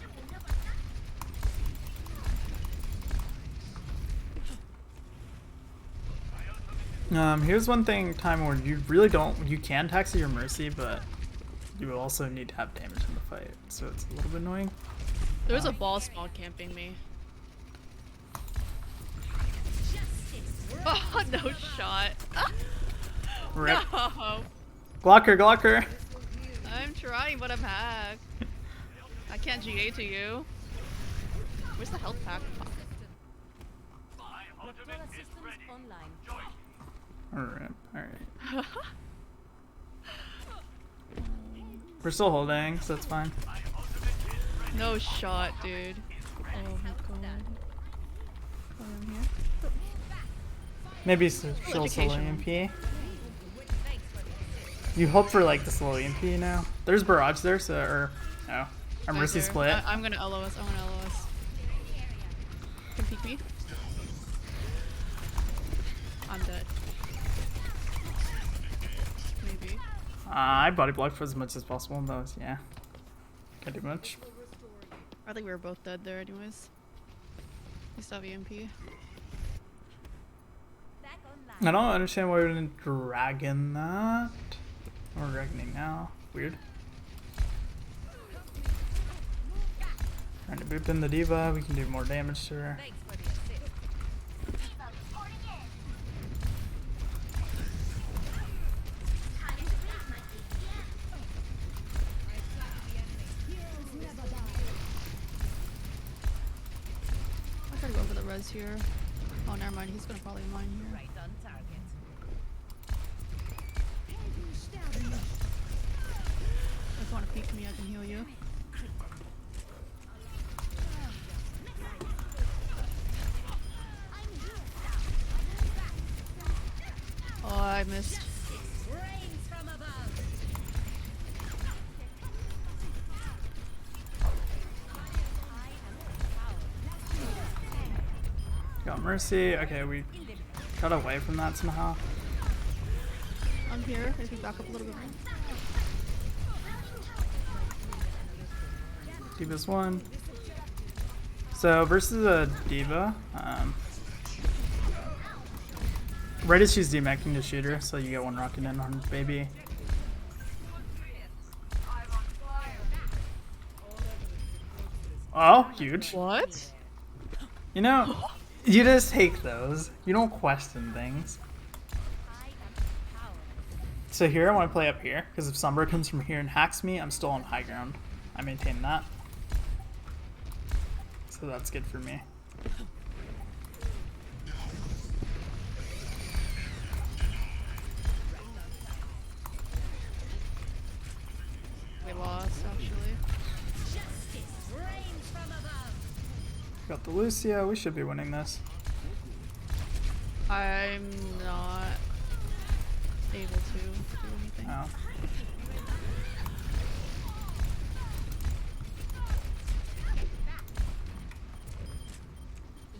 Here's one thing, time where you really you can taxi your mercy, but you also need to have damage in the fight, so it's a little bit annoying. There's a ball spawn camping me. Oh, no shot. Rip. No. Glocker! I'm trying, but I'm hacked. I can't GA to you. Where's the health pack? Alright. We're still holding, so that's fine. No shot, dude. Oh my god. Oh, I'm here. Maybe she'll slow EMP. You hope for like the slow EMP now. There's barrage there, so no. Our mercy split. I'm gonna LOS. I wanna LOS. Can peek me? I'm dead. I body blocked for as much as possible in those, yeah. Can't do much. I think we were both dead there anyways. We still have EMP. Back I online. don't understand why we didn't dragon that. We're dragoning now. Weird. Trying to boop in the diva. We can do more damage to her. Thanks for the assist. I gotta go for the res here. Oh, never mind. He's gonna probably mine here. Right on target. If you wanna peek me, I can heal you. Oh, I missed. Rains from above. Got Mercy. Okay, we got away from that somehow. I'm here. If you back up a little bit more. Diva's one. So versus a diva, right as she's demecking to shoot her, so you get one rocket in on baby. Oh, huge. What? You know, you just take those. You don't question things. So here I want to play up here, because if Sombra comes from here and hacks me, I'm still on high ground. I maintain that. So that's good for me. We lost, actually. Rains from above. Got the Lucia. We should be winning this. I'm not able to do anything. Oh.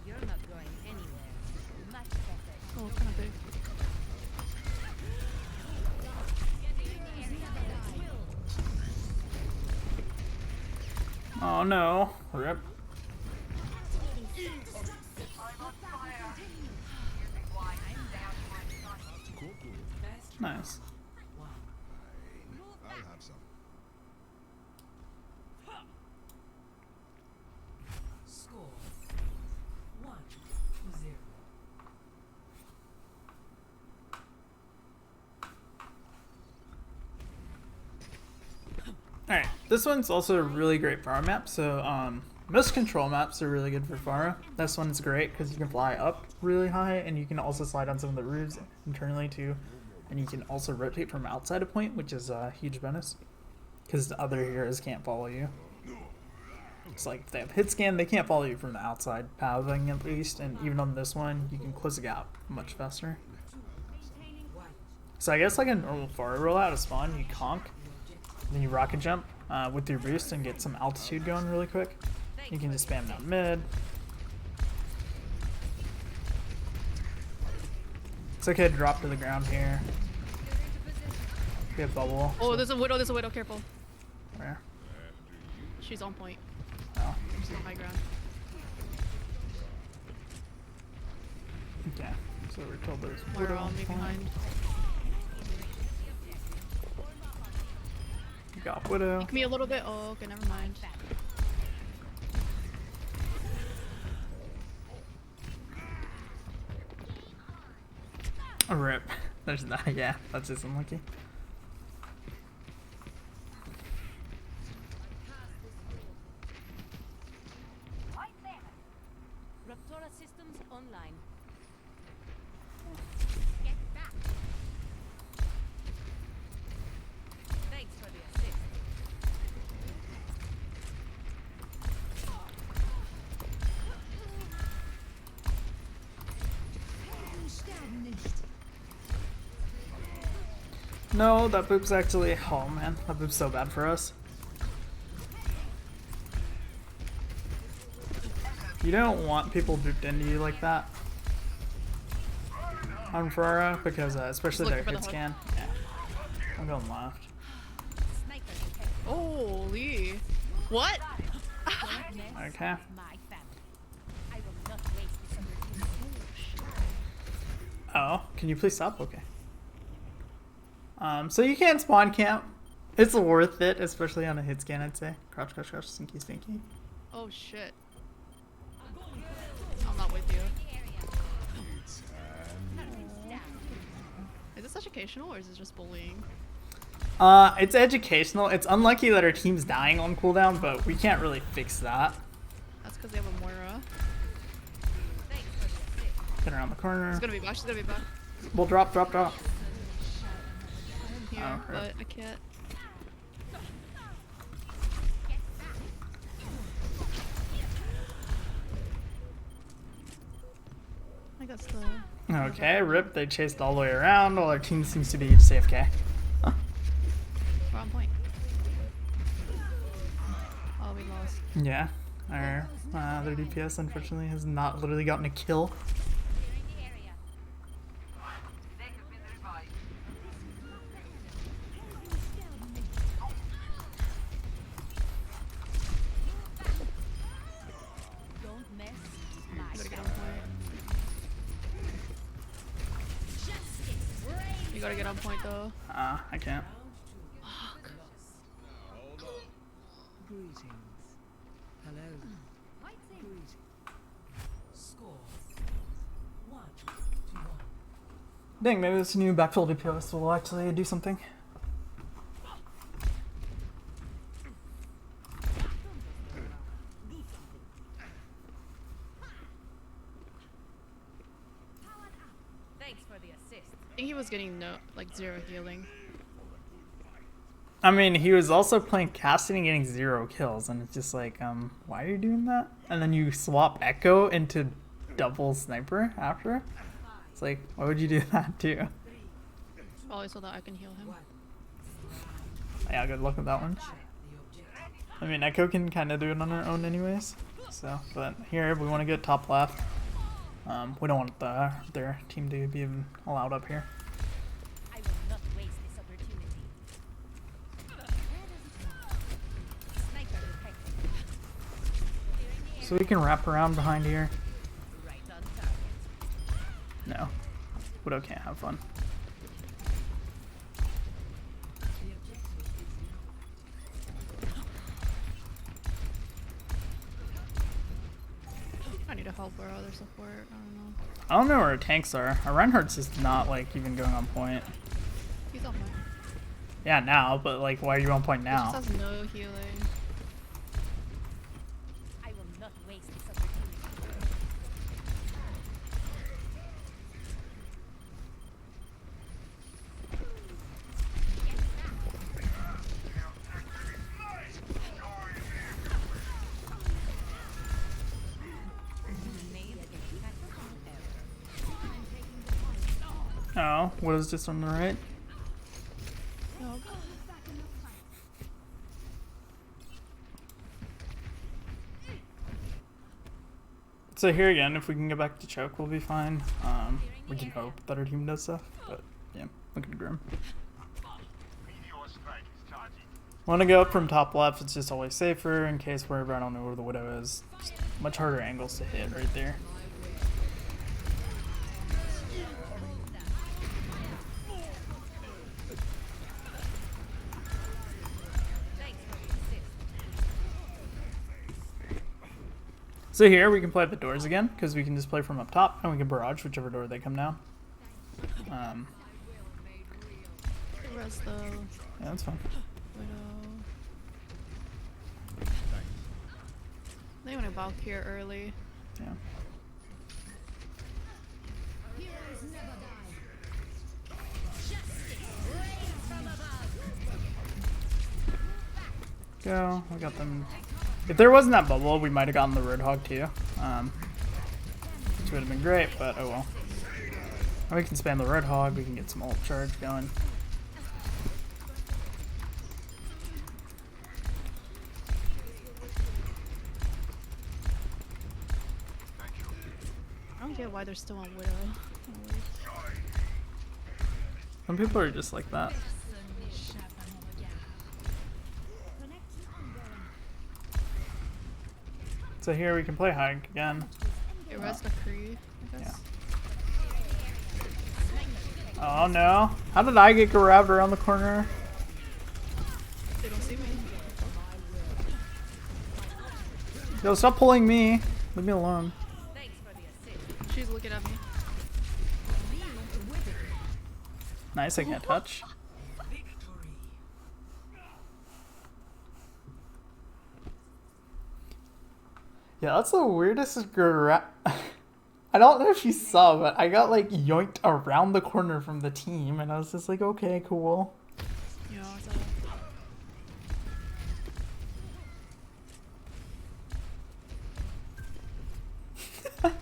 You're not going anywhere. Much better. Oh, kind of big. Oh no. Rip. Nice. I'll have some. Score 1-0. Alright, this one's also a really great Pharah map, so most control maps are really good for Pharah. This one's great because you can fly up really high and you can also slide on some of the roofs internally too. And you can also rotate from outside a point, which is a huge bonus because the other heroes can't follow you. It's like if they have hit scan, they can't follow you from the outside pathing at least, and even on this one, you can close the gap much faster. So I guess like a normal Pharah rollout of spawn, you conk, then you rocket jump with your boost and get some altitude going really quick. You can just spam down mid. It's okay to drop to the ground here. Get bubble. Oh, there's a widow, careful. Where? She's on point. Oh, She's on high ground. okay. So we're told there's Moira widow on me point. behind. You got widow. Pick me a little bit. Oh, okay, never mind. A rip. There's that. Yeah, that's just unlucky. Raptora systems online. Get back. Thanks for the assist. No, that boop's actually. Oh man, that boop's so bad for us. You don't want people booped into you like that on Pharah because especially their Looking for hit the scan. Yeah. I'm going left. Sniper detected. Holy. What? Don't mess Okay. with my family. I will not waste this opportunity. Oh, can you please stop? Okay. So you can't spawn camp. It's worth it, especially on a hit scan, I'd say. Crouch, crouch, crouch, stinky, stinky. Oh shit. I'm not with you. Is this educational or is this just bullying? It's educational. It's unlucky that our team's dying on cooldown, but we can't really fix that. That's because they have a Moira. Get around the corner. She's gonna be back. She's gonna be back. We'll drop, drop, drop. I'm here, Oh, but I can't. I got stuck. Okay, rip. They chased all the way around while our team seems to be just AFK. We're on point. Oh, we lost. Yeah. Our their DPS unfortunately has not literally gotten a kill. Clearing the area. Don't mess with my You gotta get on family. point. You gotta get on point though. I can't. Fuck. Greetings. Hello. Greetings. Score 1-1. Dang, maybe this new backfill DPS will actually do something. Thanks for the assist. I think he was getting no, like 0 healing. I mean, he was also playing casting and getting 0 kills, and it's just like, why are you doing that? And then you swap Echo into double sniper after? It's like, why would you do that too? Probably so that I can heal him. Yeah, good luck with that one. I mean, Echo can kind of do it on her own anyways. So, but here, we want to get top left. We don't want their team to be even allowed up here. I will not waste this opportunity. Sniper detected. Clearing the So we can wrap around behind here. area. Right on target. No. Widow can't have fun. I need to help or other support. I don't know. I don't know where our tanks are. Our Reinhardt's just not like even going on point. He's on point. Yeah, now, but like, why are you on point He now? just has no healing. I will not waste this opportunity. Oh, Widow's just on the right. No. So here again, if we can get back to choke, we'll be fine. We can hope that our team does stuff, but yeah, looking grim. Want to go up from top left, it's just always safer in case wherever I don't know where the Widow is. Just much harder angles to hit right there. So here we can play at the doors again, because we can just play from up top, and we can barrage whichever door they come down. Res though. Yeah, that's fine. Widow. They want to bulk here early. Yeah. Go. We got them. If there wasn't that bubble, we might have gotten the Roadhog too. Which would have been great, but oh well. And we can spam the Roadhog, we can get some ult charge going. I don't get why they're still on Widow. Some people are just like that. So here we can play hike again. It was the Kree, I guess. Oh no. How did I get grabbed around the corner? They don't see me. Yo, stop pulling me. Leave me alone. She's looking at me. Nice, I can't touch. Yeah, that's the weirdest grab. I don't know if you saw, but I got like yoinked around the corner from the team, and I was just like, okay, cool. Yeah, I saw that.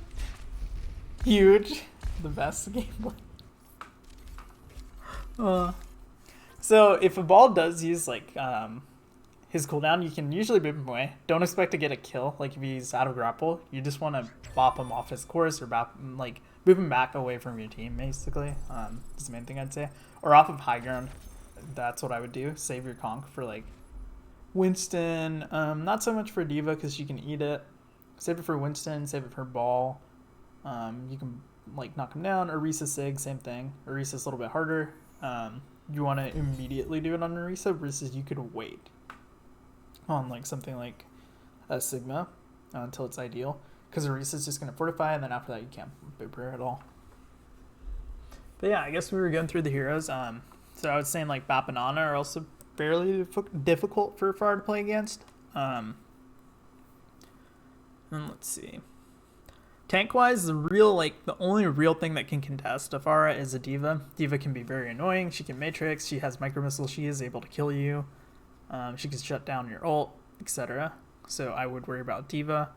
Huge. The best gameplay. So if a ball does use like his cooldown, you can usually boop him away. Don't expect to get a kill. Like if he's out of grapple, you just want to bop him off his course or boop him back away from your team. Basically, is the main thing I'd say. Or off of high ground. That's what I would do. Save your conch for like Winston. Not so much for Diva because she can eat it. Save it for Winston. Save it for ball. You can like knock him down. Orisa Sig, same thing. Orisa's a little bit harder. You want to immediately do it on Orisa versus you could wait on like something like a Sigma until it's ideal, because Orisa's just going to fortify, and then after that you can't boop her at all. But yeah, I guess we were going through the heroes. So I was saying like Bap and Ana are also fairly difficult for Pharah to play against. And let's see. Tank-wise, the only real thing that can contest a Pharah is a Diva. Diva can be very annoying. She can Matrix. She has micro missiles. She is able to kill you. She can shut down your ult, etc. So I would worry about Diva.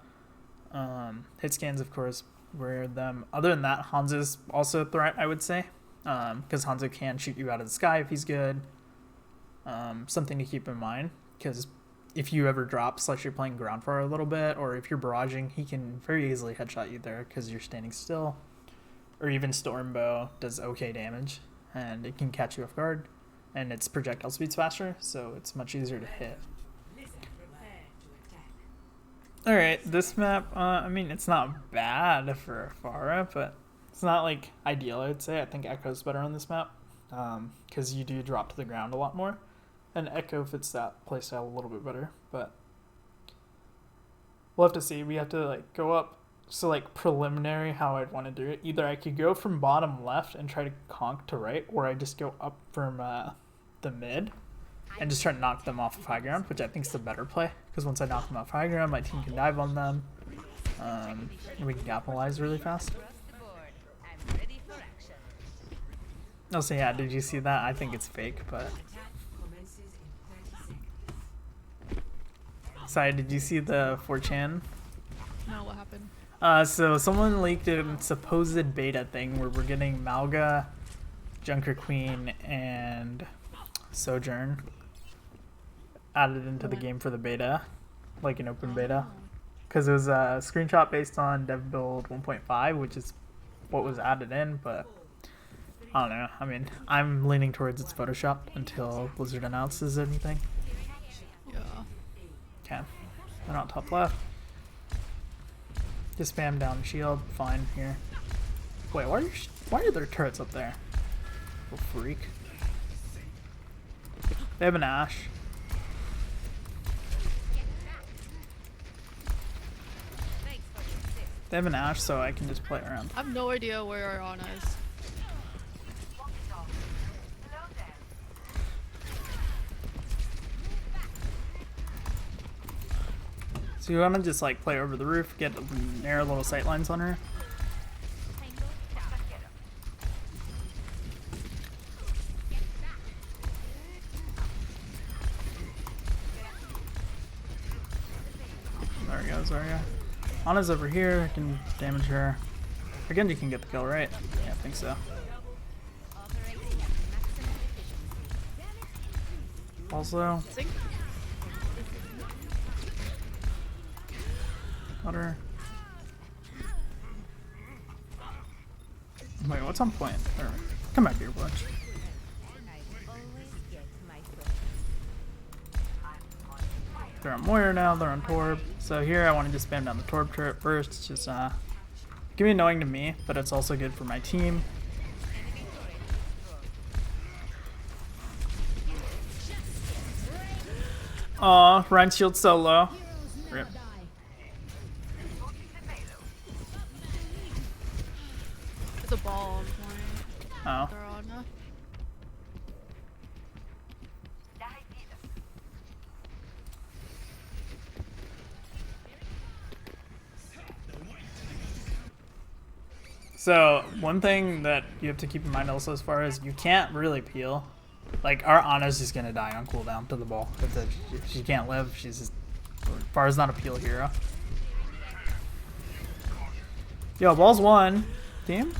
Hit scans, of course, worry them. Other than that, Hanzo's also a threat, I would say, because Hanzo can shoot you out of the sky if he's good. Something to keep in mind, because if you ever drop, slash you're playing ground for a little bit, or if you're barraging, he can very easily headshot you there because you're standing still. Or even Stormbow does okay damage, and it can catch you off guard, and its projectile speed's faster, so it's much easier to hit. Alright, this map, I mean, it's not bad for Pharah, but it's not like ideal, I'd say. I think Echo's better on this map, because you do drop to the ground a lot more. And Echo fits that playstyle a little bit better, but we'll have to see. We have to like go up. So like preliminary, how I'd want to do it. Either I could go from bottom left and try to conk to right, or I just go up from the mid and just try to knock them off of high ground, which I think is the better play. Because once I knock them off high ground, my team can dive on them, and we can capitalize really fast. Oh, so yeah, did you see that? I think it's fake, but. Sorry, did you see the 4chan? No, what happened? So someone leaked a supposed beta thing where we're getting Malga, Junker Queen, and Sojourn added into the game for the beta, like an open beta. Because it was a screenshot based on dev build 1.5, which is what was added in, but I don't know. I mean, I'm leaning towards it's photoshopped until Blizzard announces anything. Yeah. Okay, they're not top left. Just spam down shield, fine here. Wait, why are there turrets up there? Little freak. They have an Ashe. They have an Ashe, so I can just play around. I have no idea where our Ana is. So you want to just like play over the roof, get narrow little sight lines on her. There we go, Zarya. Ana's over here, I can damage her. Or Genji can get the kill, right? Yeah, I think so. Also, Water. Wait, what's on point? There. Come back here, bunch. They're on Moira now, they're on Torb. So here I want to just spam down the Torb turret first. It's just gonna be annoying to me, but it's also good for my team. Aw, Ryan's shield's so low. Rip. There's a ball on point. Oh. They're on. So one thing that you have to keep in mind also as far as you can't really peel. Like our Ana's just gonna die on cooldown to the ball. If she can't live, she's just Pharah's not a peel hero. Yo, ball's one. Team?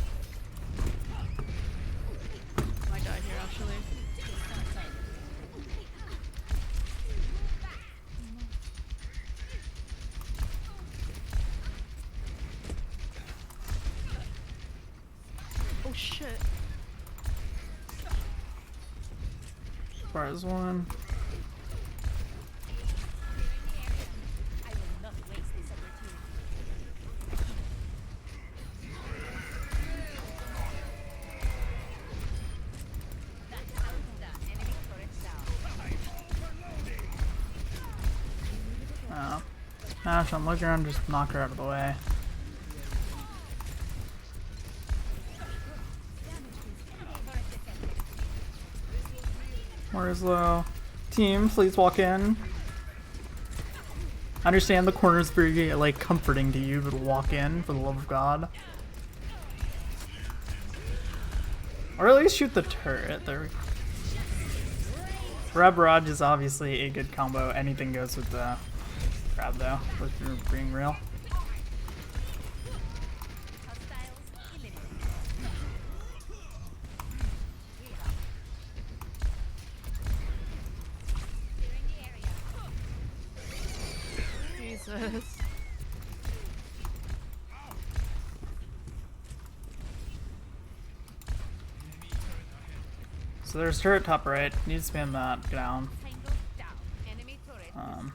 Might die here actually. Oh shit. Pharah's one. I will not waste this opportunity. That's how it's done. Enemy turret down. Oh. Ash, I'm looking around, just knock her out of the way. Moira's low. Team, please walk in. I understand the corner's very like comforting to you, but walk in for the love of God. Or at least shoot the turret. There we go. Grab Barrage is obviously a good combo. Anything goes with the grab though, if you're being real. Hostiles eliminated. Clearing the area. Jesus. So there's turret top right. Need to spam that. Get down. Tango down. Enemy turret destroyed.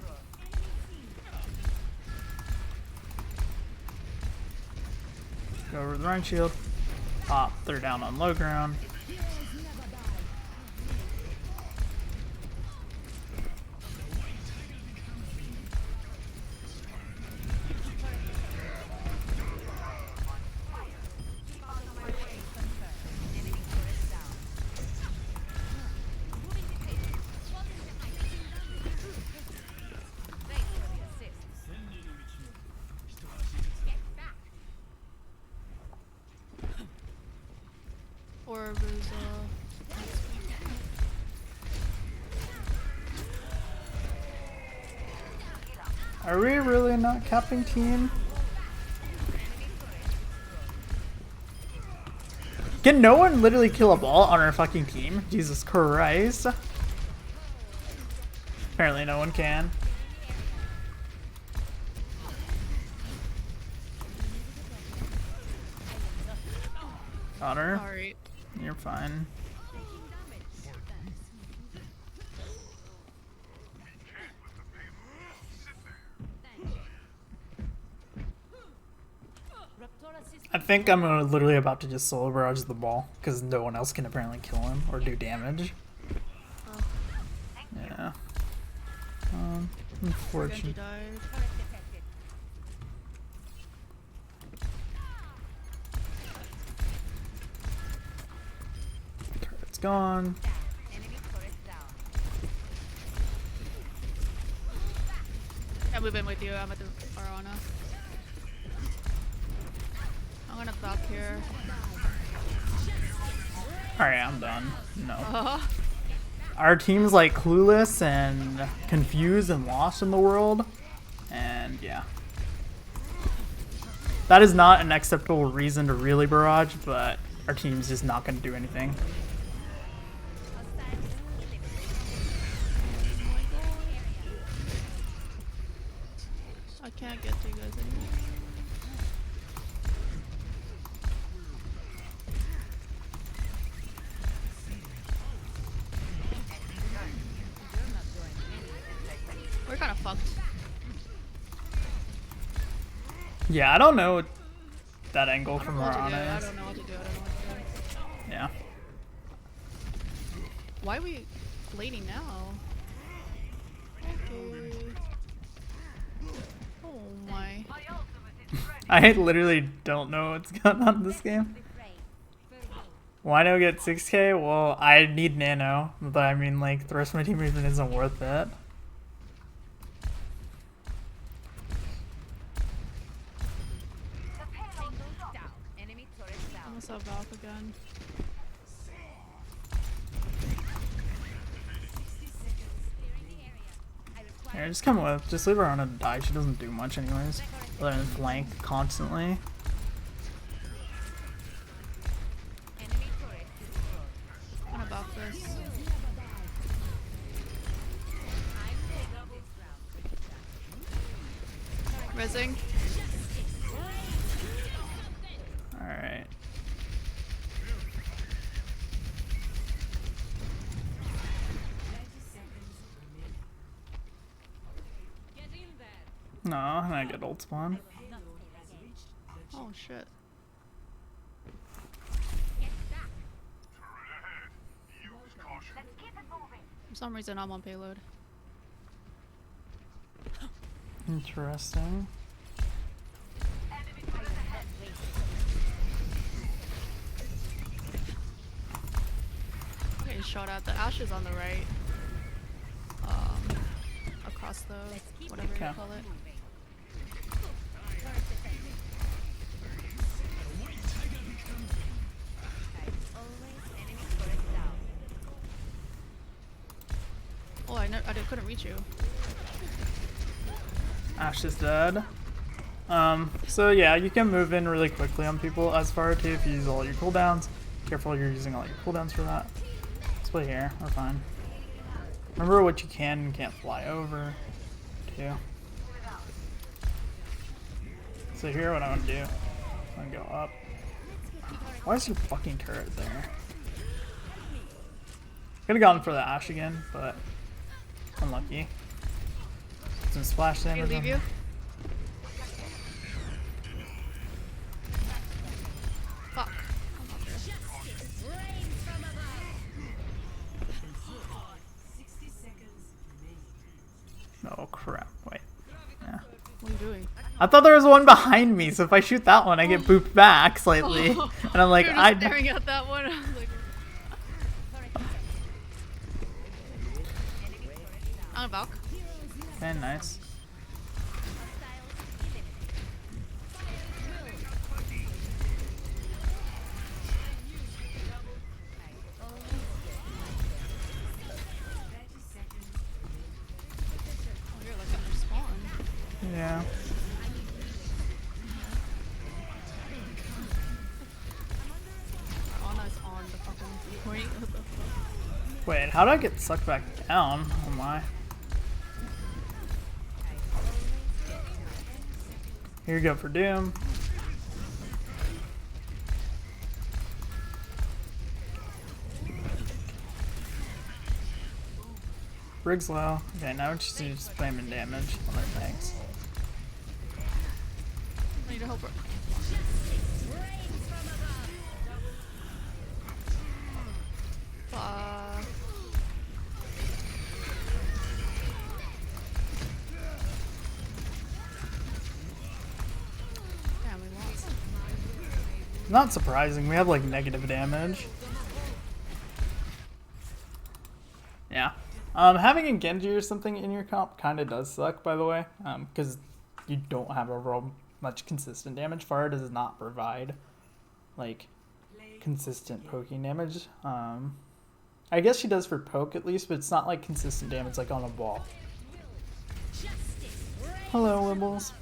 Go over the Rhine shield. Pop. They're down on low ground. Enemy turret down. Moving the table. Swapping behind. Thanks for the assist. Get back. Orb is Are we really not capping team? Can no one literally kill a ball on our fucking team? Jesus Christ. Apparently no one can. Connor, sorry. you're fine. I think I'm literally about to just solo barrage the ball because no one else can apparently kill him or do damage. Yeah. Genji Unfortunate. died. Turret detected. Turret's gone. Down. Enemy turret down. Yeah, we've been with you. I'm at the Arana. I'm gonna back here. Alright, I'm done. No. Our team's like clueless and confused and lost in the world. And yeah. That is not an acceptable reason to really barrage, but our team's just not going to do anything. Hostiles eliminated. I can't get to you guys anymore. We're kind of fucked. Yeah, I don't know what that angle I don't from know what to do. Morana I is. don't know what to do. I don't know what to do. Yeah. Why are we laning now? Okay. Oh my. I literally don't know what's going on in this game. Why do I get 6k? Well, I need nano, but I mean, like, the rest of my team even isn't worth it. I must have Valk again. Here, just come with. Just leave her on and die. She doesn't do much anyways. Other than flank constantly. I'm gonna Valk this. Rezzing. Alright. No, and I get ult spawn. Oh shit. For some reason I'm on payload. Interesting. Okay, shot at. The Ash is on the right. Across the whatever Okay. you call it. Oh, couldn't reach you. Ash is dead. So yeah, you can move in really quickly on people as far too if you use all your cooldowns. Careful you're using all your cooldowns for that. Let's play here, we're fine. Remember what you can and can't fly over too. So here what I'm gonna do, I'm gonna go up. Why is your fucking turret there? Could have gone for the Ash again, but unlucky. Some splash Can I damage. leave you? Fuck. I'm not there. 60 seconds remaining. Oh crap, wait. Yeah. What are you doing? I thought there was one behind me, so if I shoot that one, I get booped back slightly. And I'm like, You're just staring at that one. I was like, I'm a Valk. Okay, nice. Oh, you're like under spawn. Yeah. Anna's on the fucking point. What the fuck? Wait, how do I get sucked back down? Oh my. Here you go for Doom. Rig's low. Okay, now we just need to spam in damage on their tanks. I need to help her. Fuck. Damn, we lost. Not surprising, we have like negative damage. Yeah. Having a Genji or something in your comp kind of does suck, by the way, because you don't have overall much consistent damage. Pharah does not provide like consistent poking damage. I guess she does for poke at least, but it's not like consistent damage like on a ball. Hello, Wibbles.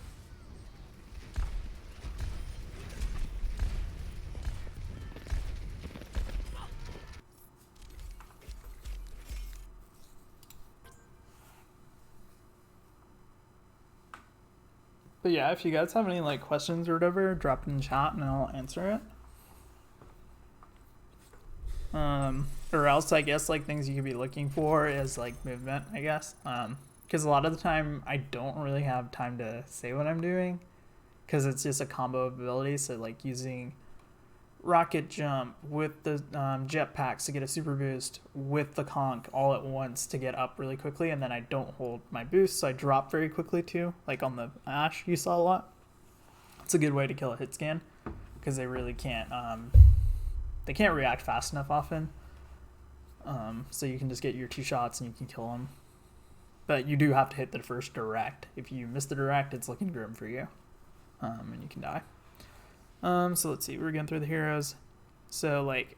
But yeah, if you guys have any like questions or whatever, drop it in chat and I'll answer it. Or else I guess like things you could be looking for is like movement, I guess. Because a lot of the time I don't really have time to say what I'm doing. because it's just a combo of abilities. So like using rocket jump with the jetpacks to get a super boost with the conch all at once to get up really quickly, and then I don't hold my boost, so I drop very quickly too, like on the Ashe you saw a lot. It's a good way to kill a hit scan because they really can't they can't react fast enough often, so you can just get your 2 shots and you can kill them, but you do have to hit the first direct. If you miss the direct, it's looking grim for you, and you can die. So let's see, we're going through the heroes. So like,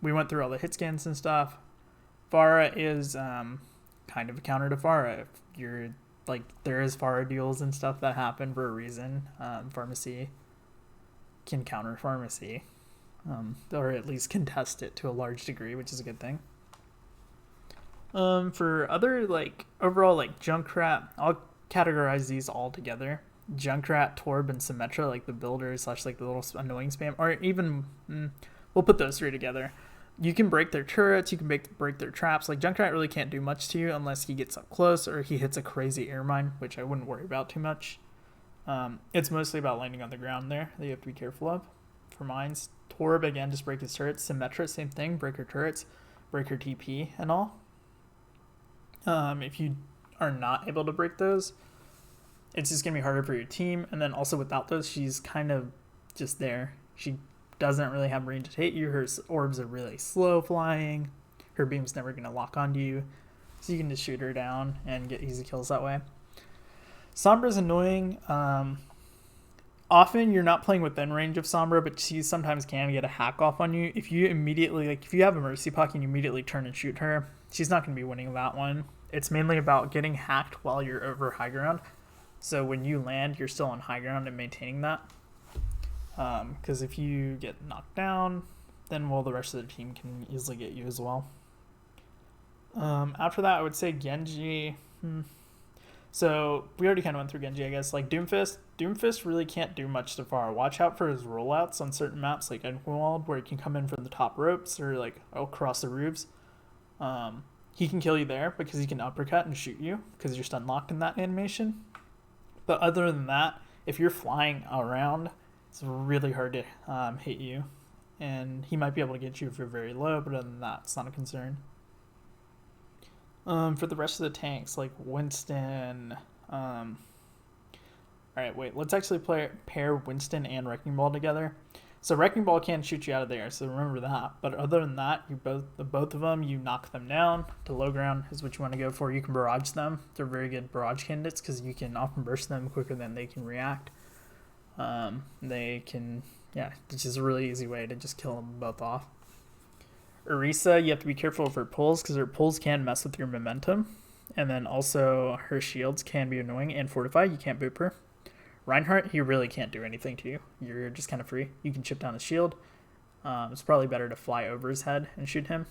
we went through all the hit scans and stuff. Pharah is kind of a counter to Pharah. If you're like, there is Pharah duels and stuff that happen for a reason. Pharmacy can counter Pharmacy, or at least contest it to a large degree, which is a good thing. For other like overall like Junkrat, I'll categorize these all together. Junkrat, Torb, and Symmetra, like the builders / like the little annoying spam, or even we'll put those 3 together. You can break their turrets, you can break their traps. Like Junkrat really can't do much to you unless he gets up close or he hits a crazy air mine, which I wouldn't worry about too much. It's mostly about landing on the ground there that you have to be careful of for mines. Torb, again, just break his turrets. Symmetra, same thing, break her turrets, break her TP and all. If you are not able to break those, it's just going to be harder for your team. And then also without those, she's kind of just there. She doesn't really have range to hit you. Her orbs are really slow flying. Her beam's never going to lock onto you. So you can just shoot her down and get easy kills that way. Sombra's annoying. Often you're not playing within range of Sombra, but she sometimes can get a hack off on you. If you immediately, like if you have a Mercy Puck and you immediately turn and shoot her, she's not going to be winning that one. It's mainly about getting hacked while you're over high ground. So when you land, you're still on high ground and maintaining that. Because if you get knocked down, then well, the rest of the team can easily get you as well. After that, I would say Genji. So we already kind of went through Genji, I guess. Like Doomfist. Doomfist really can't do much to Pharah. Watch out for his rollouts on certain maps, like Edward, where he can come in from the top ropes or like across the roofs. He can kill you there because he can uppercut and shoot you because you're stun locked in that animation. But other than that, if you're flying around, it's really hard to hit you. And he might be able to get you if you're very low, but other than that, it's not a concern. For the rest of the tanks, like Winston... Alright, wait, let's actually pair Winston and Wrecking Ball together. So Wrecking Ball can shoot you out of there, so remember that. But other than that, you both of them, you knock them down to low ground is what you want to go for. You can barrage them. They're very good barrage candidates because you can often burst them quicker than they can react. They can, yeah, it's just a really easy way to just kill them both off. Orisa, you have to be careful of her pulls because her pulls can mess with your momentum. And then also her shields can be annoying, and Fortify, you can't boop her. Reinhardt, he really can't do anything to you. You're just kind of free. You can chip down his shield. It's probably better to fly over his head and shoot him.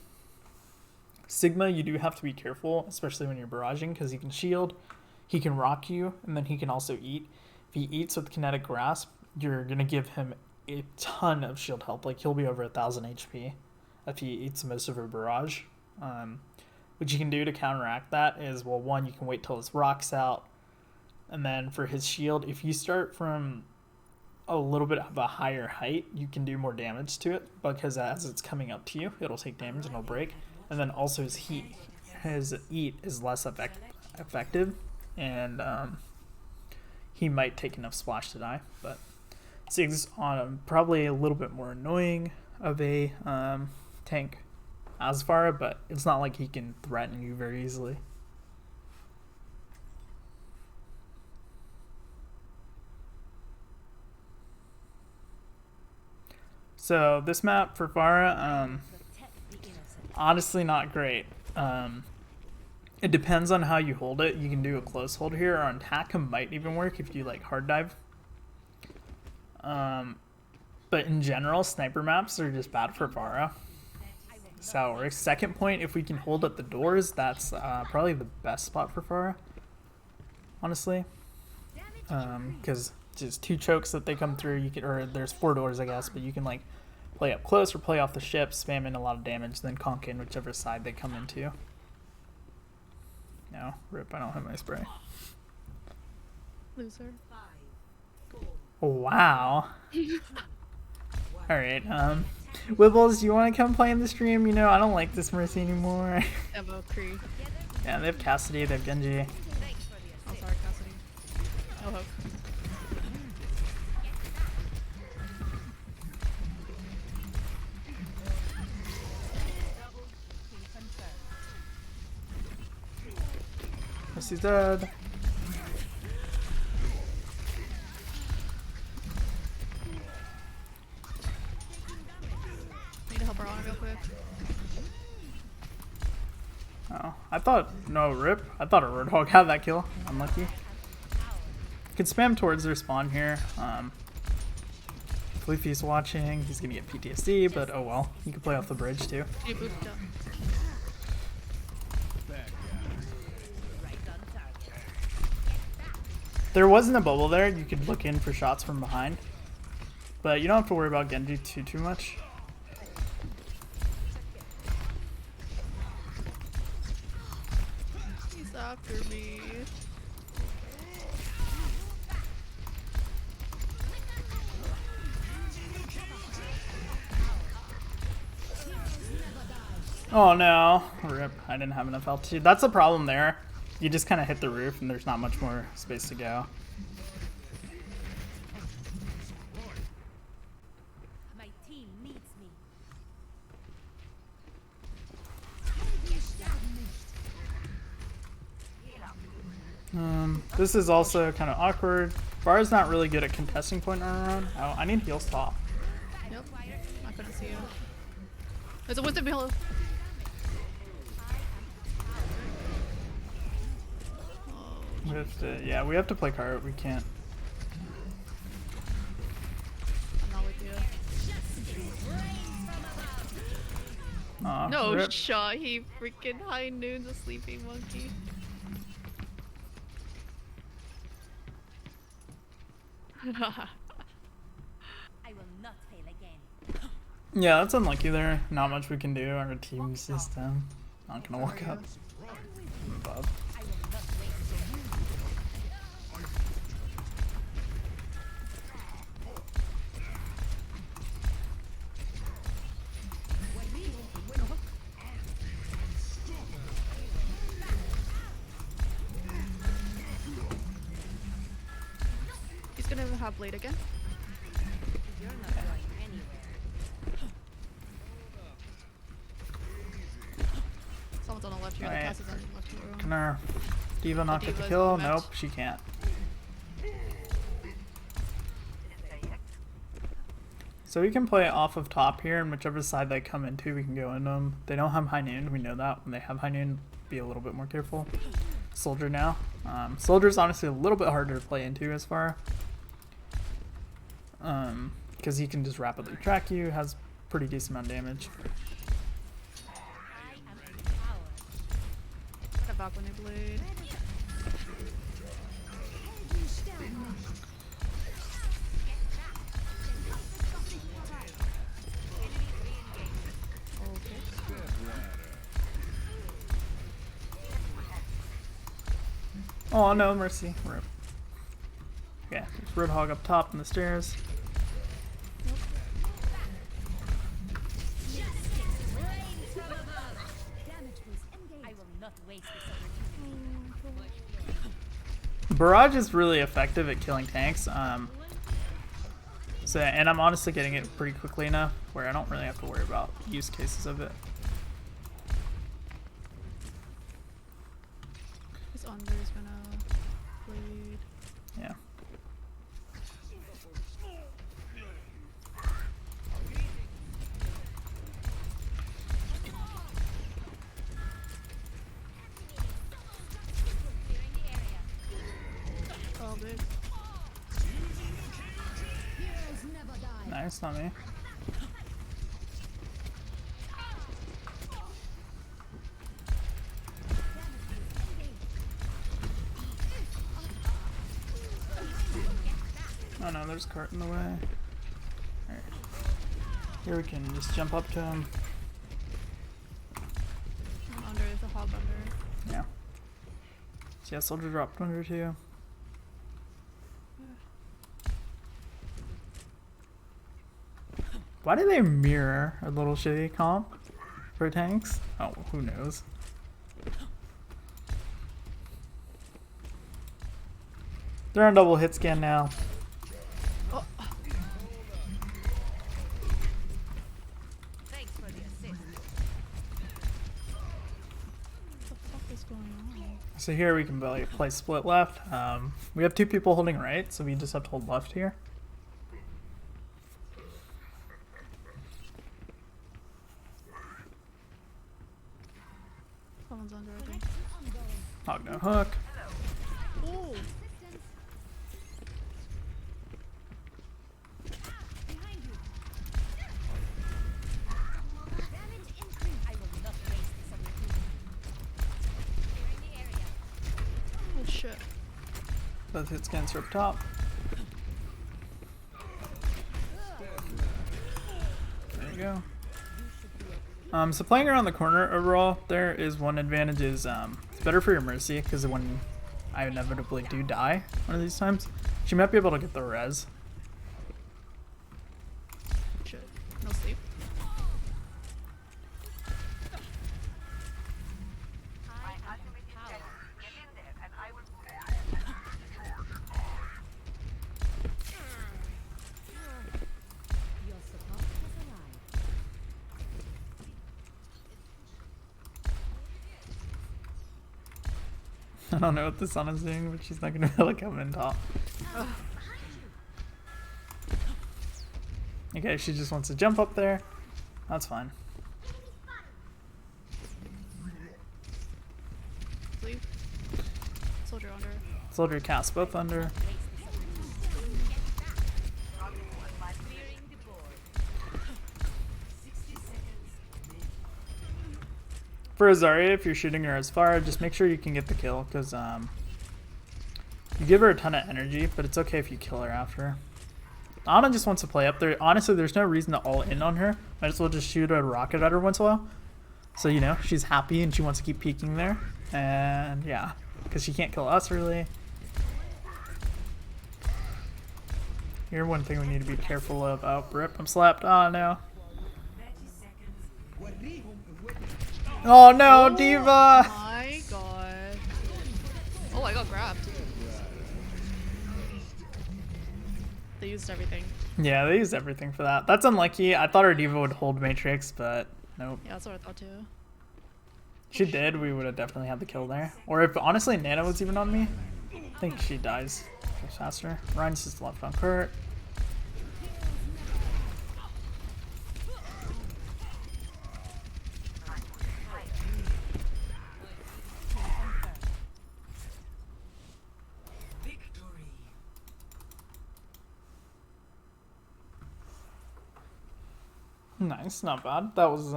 Sigma, you do have to be careful, especially when you're barraging, because he can shield, he can rock you, and then he can also eat. If he eats with Kinetic Grasp, you're going to give him a ton of shield health. Like, he'll be over 1,000 HP if he eats most of a barrage. What you can do to counteract that is, well, one, you can wait till his rock's out. And then for his shield, if you start from a little bit of a higher height, you can do more damage to it because as it's coming up to you, it'll take damage and it'll break. And then also his eat is less effective, and he might take enough splash to die. But Sig's on probably a little bit more annoying of a tank as Pharah, but it's not like he can threaten you very easily. So this map for Pharah, honestly not great. It depends on how you hold it. You can do a close hold here, or on Tack'em might even work if you like hard dive. But in general, sniper maps are just bad for Pharah. That's how it works. Second point, if we can hold at the doors, that's probably the best spot for Pharah, honestly. Because just 2 chokes that they come through, you can, or there's 4 doors, I guess, but you can like play up close or play off the ship, spam in a lot of damage, then conk in whichever side they come into. No, rip, I don't have my spray. Loser. 5, Wow. Alright, Wibbles, you want to come play in the stream? You know, I don't like this Mercy anymore. Evo Cree. Yeah, they have Cassidy, they have Genji. Oh, sorry, Cassidy. Oh, hope. Mercy's dead. Need to help her on real quick. Oh, I thought, no, rip. I thought a Roadhog had that kill. Unlucky. You can spam towards their spawn here. If Leafy's watching, he's gonna get PTSD, but oh well. You can play off the bridge too. She boosted up. There wasn't a bubble there. You could look in for shots from behind. But you don't have to worry about Genji too much. He's after me. Oh no. Rip. I didn't have enough altitude. That's a problem there. You just kind of hit the roof and there's not much more space to go. My team needs me. This is also kind of awkward. Pharah's not really good at contesting point around. Oh, I need heals top. Yep. I couldn't see you. There's a wisdom below. We have to, yeah, we have to play cart. We can't. I'm not with you. Aw, No rip. shot. He freaking high noons a sleeping monkey. I will not fail again. Yeah, that's unlucky there. Not much we can do. Our team system. Not gonna work out. Above. I will not waste your He's gonna have blade again. You're not going anywhere. Someone's on the left here. Right. The Cass is on the left here. Can our Diva not get the Diva's kill? on the match. Nope, she can't. So we can play off of top here, and whichever side they come into, we can go into them. They don't have high noon, we know that. When they have high noon, be a little bit more careful. Soldier now. Soldier's honestly a little bit harder to play into as far. Because he can just rapidly track you, has pretty decent amount of damage. I am empowered. Get it back when they blade. Oh no, mercy. Rip. Okay, there's Roadhog up top on the stairs. I will not waste this opportunity. Barrage is really effective at killing tanks. So, and I'm honestly getting it pretty quickly enough where I don't really have to worry about use cases of it. This under is gonna blade. Yeah. Oh, big. Nice, not me. Oh no, there's a cart in the way. Alright. Here we can just jump up to him. I'm under. There's a hog under. Yeah. So yeah, soldier dropped under too. Why do they mirror a little shitty comp for tanks? Oh, who knows? They're on double hit scan now. Thanks for the assist. What the fuck is going on? So here we can play split left. We have two people holding right, so we just have to hold left here. Someone's under, I think. Hog no hook. Ooh. Behind you. Damage increase. I will not waste this opportunity. Clearing the area. Oh shit. Both hit scans are up top. There you go. So playing around the corner overall, there is one advantage is it's better for your Mercy because when I inevitably do die one of these times, she might be able to get the res. Shit. No sleep. I have power. Your support has arrived. I don't know what the sun is doing, but she's not gonna be able to come in top. Okay, she just wants to jump up there. That's fine. Sleep. Soldier under. Soldier cast both under. Clearing the board. For Azaria, if you're shooting her as far, just make sure you can get the kill, because you give her a ton of energy, but it's okay if you kill her after. Ana just wants to play up there. Honestly, there's no reason to all in on her. Might as well just shoot a rocket at her once in a while. So, you know, she's happy and she wants to keep peeking there. And, yeah, because she can't kill us, really. Here, one thing we need to be careful of. Oh, rip, I'm slapped. Oh, no. 30 seconds. Oh, no, Diva! My god. Oh, I got grabbed. They used everything. Yeah, they used everything for that. That's unlucky. I thought our Diva would hold Matrix, but nope. Yeah, that's what I thought too. She did, we would have definitely had the kill there. Or if honestly Nana was even on me, I think she dies just faster. Ryan's just left on Kurt. Victory. Nice, not bad. That was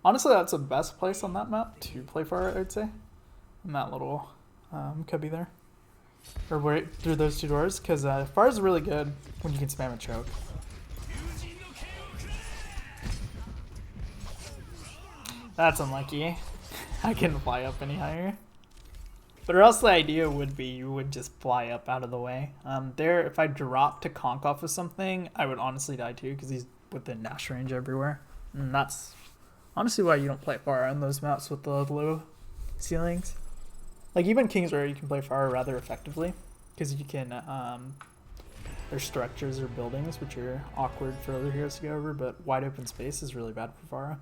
honestly that's the best place on that map to play for, I would say. In that little cubby there. Or wait through those two doors, because Pharah is really good when you can spam a choke. That's unlucky. I couldn't fly up any higher. But or else the idea would be you would just fly up out of the way. There, if I dropped to conk off of something, I would honestly die too, because he's within dash range everywhere. And that's honestly why you don't play Pharah on those maps with the low ceilings. Like even Kingsway, you can play Pharah rather effectively, because you can, there's structures or buildings which are awkward for other heroes to go over, but wide open space is really bad for Pharah.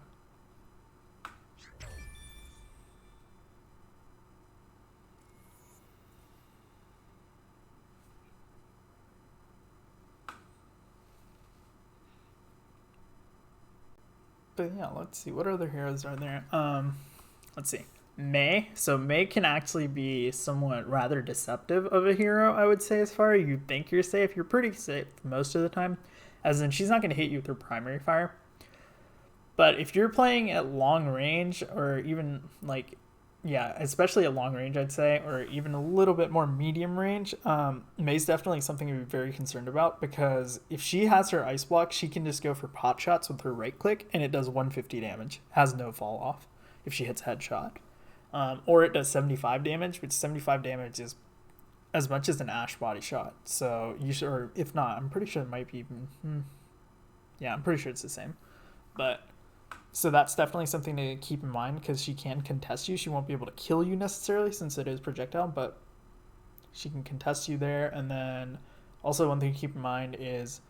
But yeah, let's see. What other heroes are there? Let's see. Mei. So Mei can actually be somewhat rather deceptive of a hero, I would say, as far as you think you're safe. You're pretty safe most of the time. As in, she's not going to hit you with her primary fire. But if you're playing at long range, or even like, yeah, especially at long range, I'd say, or even a little bit more medium range, Mei's definitely something to be very concerned about, because if she has her ice block, she can just go for pot shots with her right click, and it does 150 damage, has no fall off if she hits headshot. Or it does 75 damage, which 75 damage is as much as an Ashe body shot. So you should, or if not, I'm pretty sure it might be even, Yeah, I'm pretty sure it's the same. But so that's definitely something to keep in mind because she can contest you. She won't be able to kill you necessarily since it is projectile, but she can contest you there. And then also one thing to keep in mind is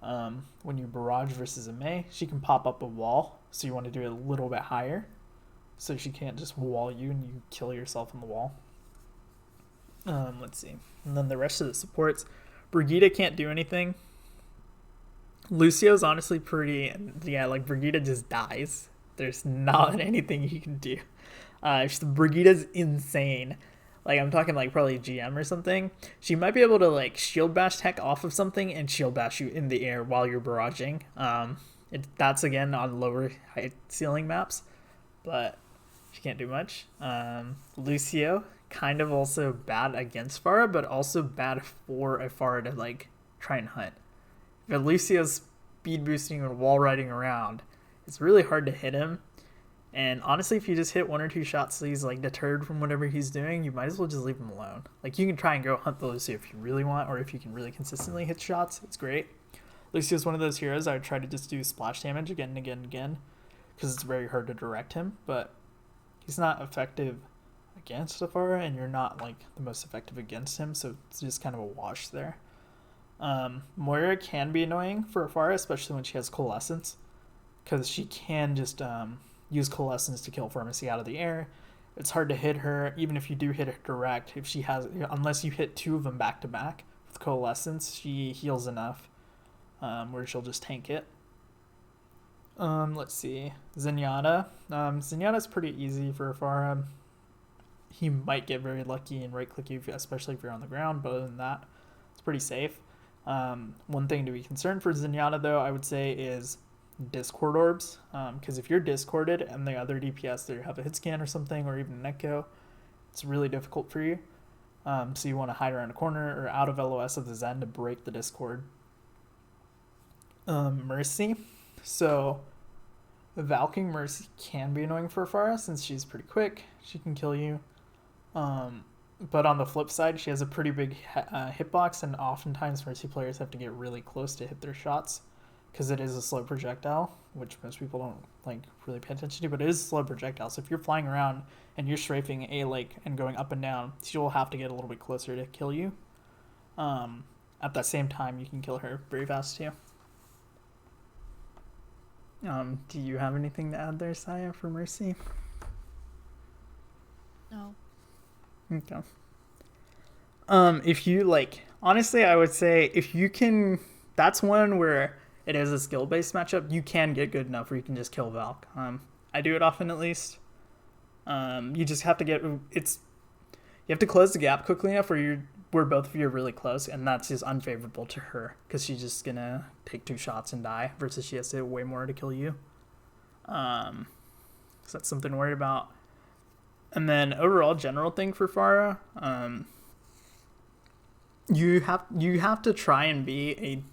when you barrage versus a Mei, she can pop up a wall. So you want to do it a little bit higher so she can't just wall you and you kill yourself in the wall. Let's see. And then the rest of the supports, Brigitte can't do anything. Lucio's honestly pretty, yeah, like Brigitte just dies. There's not anything you can do. Brigitte's insane. Like, I'm talking like probably GM or something. She might be able to like shield bash tech off of something and shield bash you in the air while you're barraging. That's again on lower height ceiling maps, but she can't do much. Lucio, kind of also bad against Pharah, but also bad for a Pharah to like try and hunt. If Lucio's speed boosting and wall riding around, it's really hard to hit him. And honestly, if you just hit 1 or 2 shots so he's like deterred from whatever he's doing, you might as well just leave him alone. Like, you can try and go hunt the Lucio if you really want, or if you can really consistently hit shots, it's great. Lucio's one of those heroes I would try to just do splash damage again and again and again, because it's very hard to direct him, but he's not effective against a Pharah, and you're not like the most effective against him, so it's just kind of a wash there. Moira can be annoying for a Pharah, especially when she has Coalescence, because she can just use Coalescence to kill Pharmacy out of the air. It's hard to hit her, even if you do hit her direct. If she has, unless you hit 2 of them back to back with Coalescence, she heals enough where she'll just tank it. Let's see, Zenyatta. Zenyatta's pretty easy for a Pharah. He might get very lucky and right click you, especially if you're on the ground, but other than that, it's pretty safe. One thing to be concerned for Zenyatta, though, I would say is Discord orbs, because if you're discorded and the other DPS there have a hit scan or something, or even an echo, it's really difficult for you. So you want to hide around a corner or out of LOS of the Zen to break the Discord. Mercy. So Valking Mercy can be annoying for Pharah since she's pretty quick. She can kill you. But on the flip side, she has a pretty big hitbox, and oftentimes Mercy players have to get really close to hit their shots because it is a slow projectile, which most people don't like really pay attention to, but it is a slow projectile. So if you're flying around and you're strafing a lake and going up and down, she'll have to get a little bit closer to kill you. At that same time, you can kill her very fast too. Do you have anything to add there, Saya, for Mercy? No. Okay. If you like, honestly, I would say if you can, that's one where it is a skill-based matchup. You can get good enough where you can just kill Valk. I do it often at least. You just have to you have to close the gap quickly enough where both of you are really close, and that's just unfavorable to her because she's just gonna take 2 shots and die versus she has to hit way more to kill you. So that's something to worry about. And then overall general thing for Pharah, you have to try and be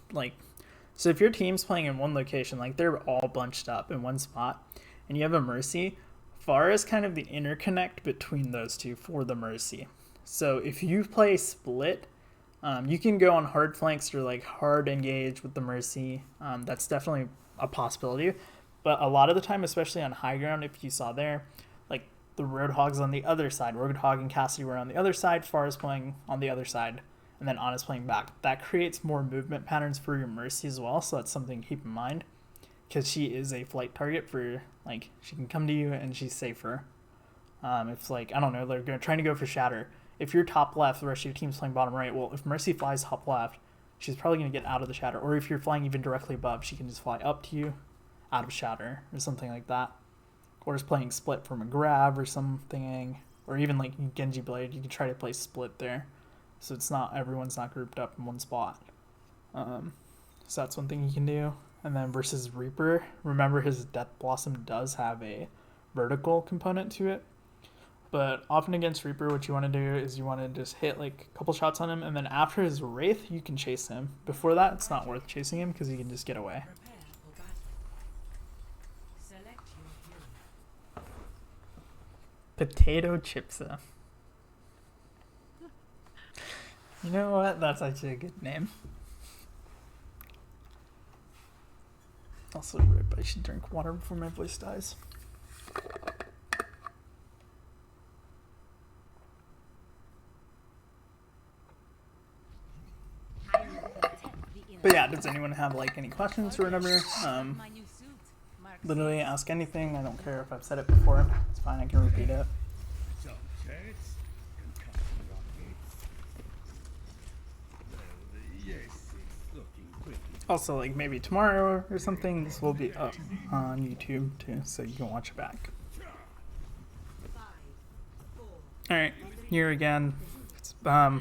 so if your team's playing in one location, like they're all bunched up in one spot, and you have a Mercy, Pharah is kind of the interconnect between those two for the Mercy. So if you play split, you can go on hard flanks or like hard engage with the Mercy. That's definitely a possibility. But a lot of the time, especially on high ground, if you saw there, like the Roadhog's on the other side. Roadhog and Cassidy were on the other side. Pharah's playing on the other side. And then Ana's playing back. That creates more movement patterns for your Mercy as well. So that's something to keep in mind. Because she is a flight target for, like, she can come to you and she's safer. If, like, I don't know, they're trying to go for Shatter. If you're top left, the rest of your team's playing bottom right. Well, if Mercy flies top left, she's probably going to get out of the Shatter. Or if you're flying even directly above, she can just fly up to you out of Shatter or something like that. Or just playing split from a grab or something. Or even like Genji Blade, you can try to play split there. So it's not, everyone's not grouped up in one spot. So that's one thing you can do. And then versus Reaper, remember his Death Blossom does have a vertical component to it. But often against Reaper, what you want to do is you want to just hit like a couple shots on him, and then after his Wraith, you can chase him. Before that, it's not worth chasing him because he can just get away. Prepare for battle. Select your hero. Potato Chipsa. You know what? That's actually a good name. Also, rip. I should drink water before my voice dies. But yeah, does anyone have like any questions or whatever? My new suit. Marks Literally ask anything. I don't care if I've said it before. It's fine. I can repeat it. Subjects can come to well, yes, it's looking pretty. Also, like maybe tomorrow or something, this will be up on YouTube too, so you can watch it back. Alright, here again. It's,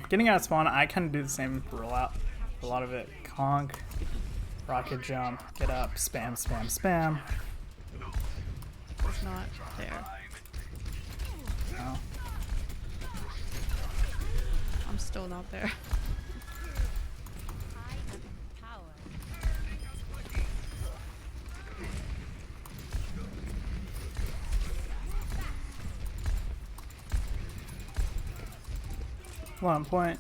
getting out of spawn, I kind of do the same rollout. A lot of it. Conk, rocket jump, get up, spam, spam, spam. It's not there. Oh. I'm still not there. I have power. 1 point.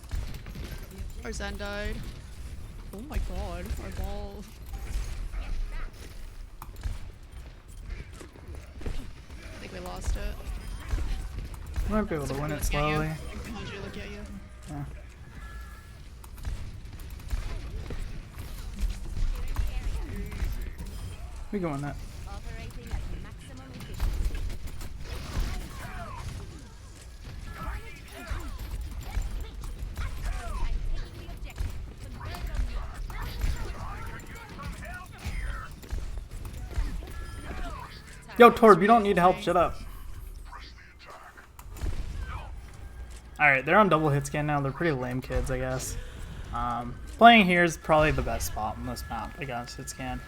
Our Zen died. Oh my god, our ball. I think we lost it. We might be able to win it slowly. Genji, look at you. Yeah. We can win that. Operating at maximum efficiency. I'm taking the objective. Converge on me. Yo, Torb, you don't need help. Shut up. Alright, they're on double hit scan now. They're pretty lame kids, I guess. Playing here is probably the best spot on this map against hit scan.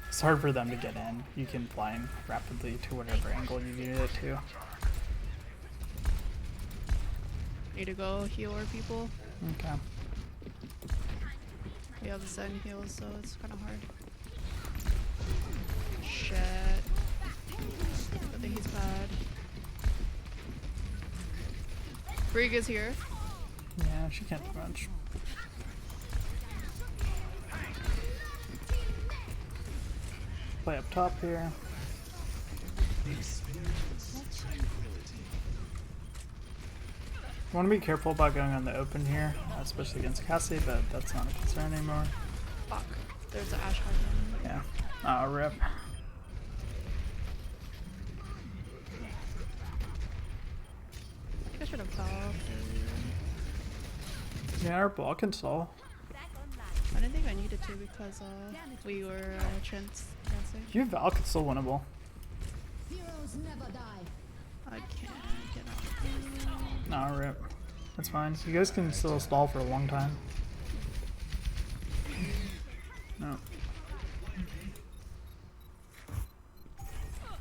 It's hard for them to get in. You can blind rapidly to whatever angle you need it to. Need to go heal our people. Okay. We have Zen heals, so it's kind of hard. Shit. I think he's bad. Brig is here. Yeah, she can't do much. Play up top here. Want to be careful about going on the open here, especially against Cassie, but that's not a concern anymore. Fuck. There's the Ash Hard. Yeah. Oh, rip. I think I should have fell. Yeah, our ball can stall. Back online. I didn't think I needed to because we were chance. Your Val could still winnable. I can't get out. Nah, rip. That's fine. You guys can still stall for a long time. No.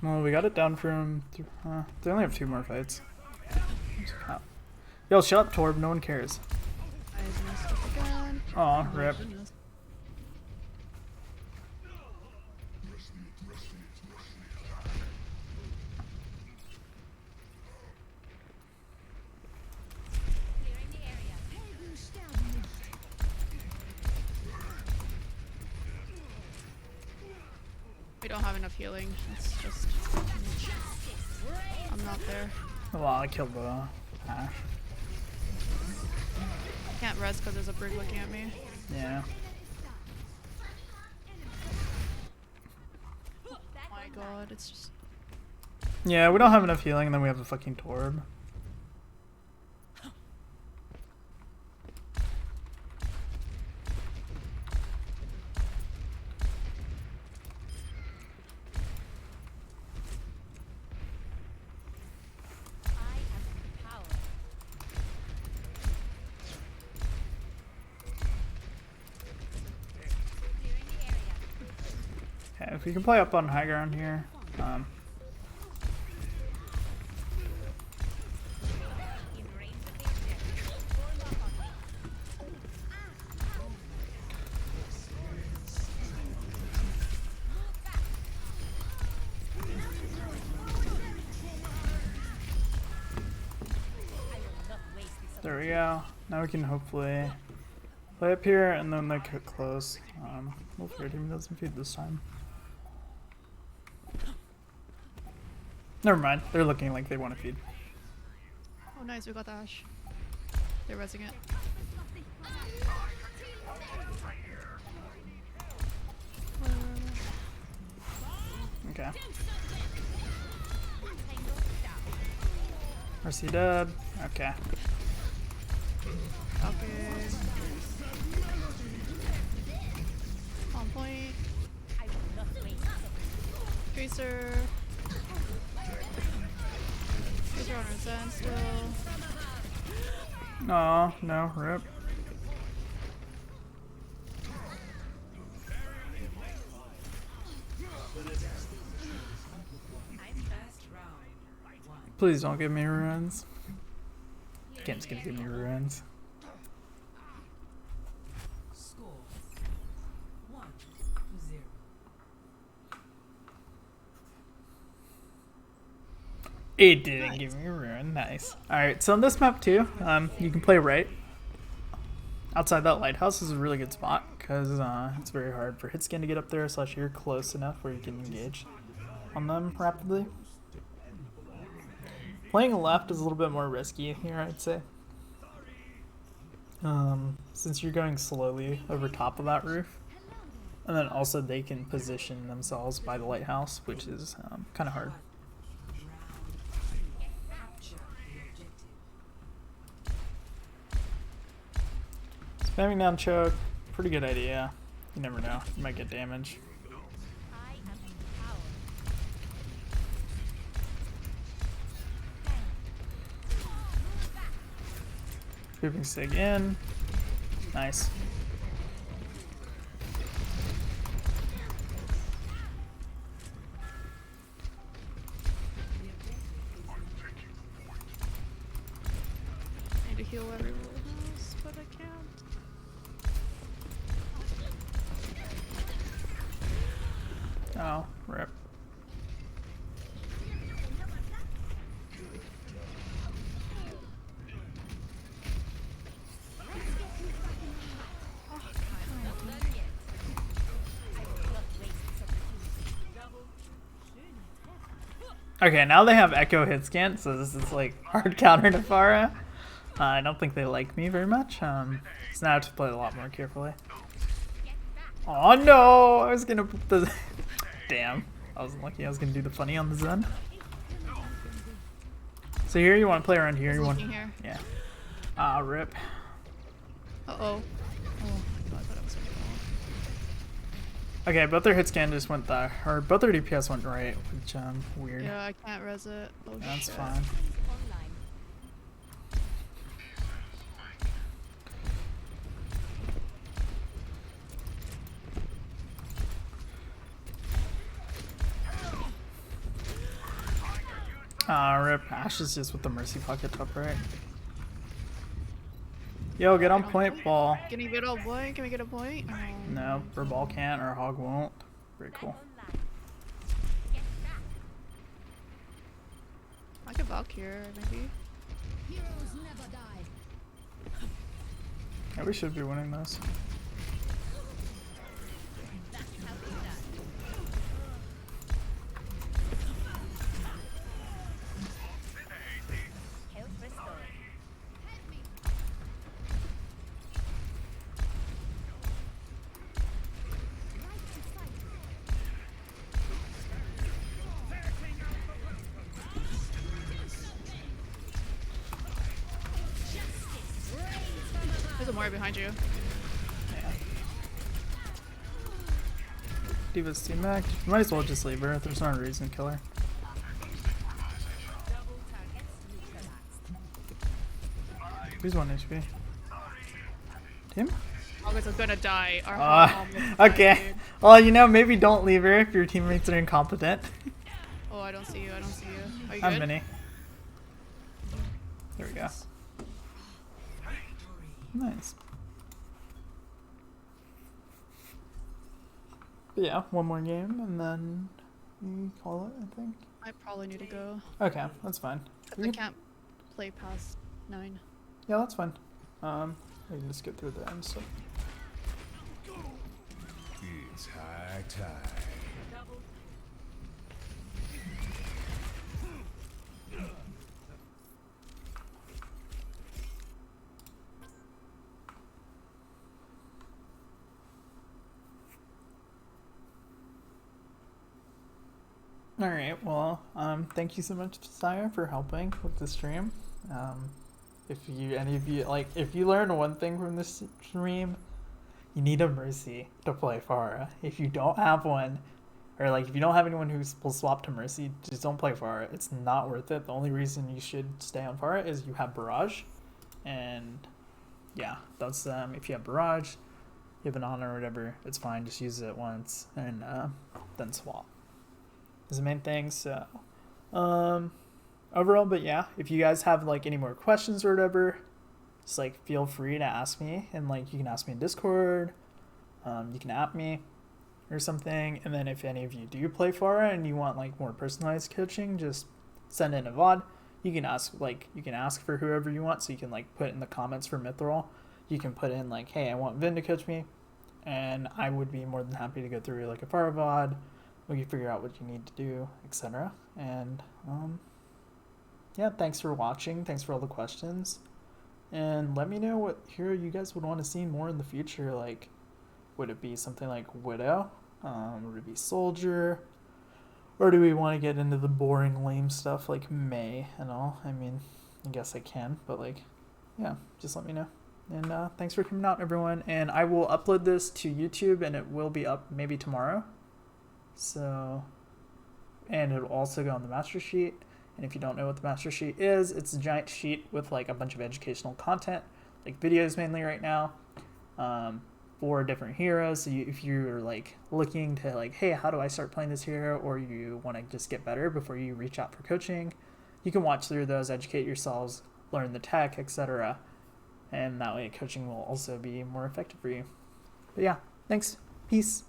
Well, we got it down from... they only have 2 more fights. Yo, shut up, Torb. No one cares. I messed up again. Aw, rip. Goodness. Clearing the area. We don't have enough healing. It's just. I'm not there. Well, I killed the Ash. I can't res because there's a Brig looking at me. Yeah. Oh my god, it's just. Yeah, we don't have enough healing, and then we have a fucking Torb. I have power. Clearing the area. Okay, if we can play up on high ground here. In range of the objective. Form up on me. I will not waste this There we go. Now we can hopefully play up here and then like get close. Hopefully our team doesn't feed this time. Never mind. They're looking like they want to feed. Oh, nice. We got the Ash. They're resing it. Okay. Mercy dead. Okay. Okay. On point. Tracer. Tracer on her Zen still. Oh, no, rip. Please don't give me ruins. Game's gonna give me ruins. Score 1-0. It didn't give me a ruin. Nice. Alright, so on this map too, you can play right. Outside that lighthouse is a really good spot because it's very hard for hitscan to get up there, slash you're close enough where you can engage on them rapidly. Playing left is a little bit more risky here, I'd say. Since you're going slowly over top of that roof. And then also they can position themselves by the lighthouse, which is kind of hard. Spamming down choke, pretty good idea. You never know, you might get damage. Creeping Sig in. Nice. Need to heal everyone else, but I can't. Oh, rip. Okay, now they have Echo hit scan, so this is like hard counter to Pharah. I don't think they like me very much, so now I have to play a lot more carefully. Oh no! I was gonna put the... Damn, I was lucky I was gonna do the funny on the Zen. So here you want to play around here, you want... Here. Yeah. Rip. Uh-oh. Oh, I thought it was okay. Okay, both their hit scan just went there, or both their DPS went right, which weird. Yeah, I can't res it. Oh, That's shit. fine. Rip. Ash is just with the Mercy Pocket top right. Yo, get on point, ball. Can you get a point? Can we get a point? No, or ball can't, or hog won't. Very cool. I could Valk here, maybe. Yeah, we should be winning this. There's a Moira behind you. Diva's team back. You might as well just leave her. There's no reason to kill her. Who's 1 HP? Team? August is gonna die. Our almost died, Okay. dude. Well, you know, maybe don't leave her if your teammates are incompetent. Oh, I don't see you. I don't see you. Are you I'm good? mini. There we go. Nice. But yeah, one more game and then we call it, I think. I probably need to go. Okay, that's fine. I can't play past 9. Yeah, that's fine. We can just get through the end stuff. It's high tide. All right. Well, thank you so much, Saya, for helping with the stream. If any of you like, if you learn one thing from this stream, you need a Mercy to play Pharah. If you don't have one, or like if you don't have anyone who will swap to Mercy, just don't play Pharah. It's not worth it. The only reason you should stay on Pharah is you have Barrage, and yeah, that's if you have Barrage, you have an honor or whatever, it's fine. Just use it once and then swap. Is the main thing. So overall, but yeah, if you guys have like any more questions or whatever, just like feel free to ask me, and like you can ask me in Discord, you can app me or something. And then if any of you do play Pharah and you want like more personalized coaching, just send in a VOD. You can ask for whoever you want, so you can like put in the comments for Mithril, you can put in like, hey, I want Vin to coach me, and I would be more than happy to go through like a Pharah VOD. We can figure out what you need to do, etc. And yeah, thanks for watching. Thanks for all the questions. And let me know what hero you guys would want to see more in the future. Like, would it be something like Widow? Would it be Soldier? Or do we want to get into the boring, lame stuff like May and all? I mean, I guess I can, but like, yeah, just let me know. And thanks for coming out, everyone. And I will upload this to YouTube, and it will be up maybe tomorrow. So, and it'll also go on the master sheet. And if you don't know what the master sheet is, it's a giant sheet with like a bunch of educational content, like videos mainly right now, for different heroes. So if you're like looking to like, hey, how do I start playing this hero, or you want to just get better before you reach out for coaching, you can watch through those, educate yourselves, learn the tech, etc. And that way coaching will also be more effective for you. But yeah, thanks. Peace.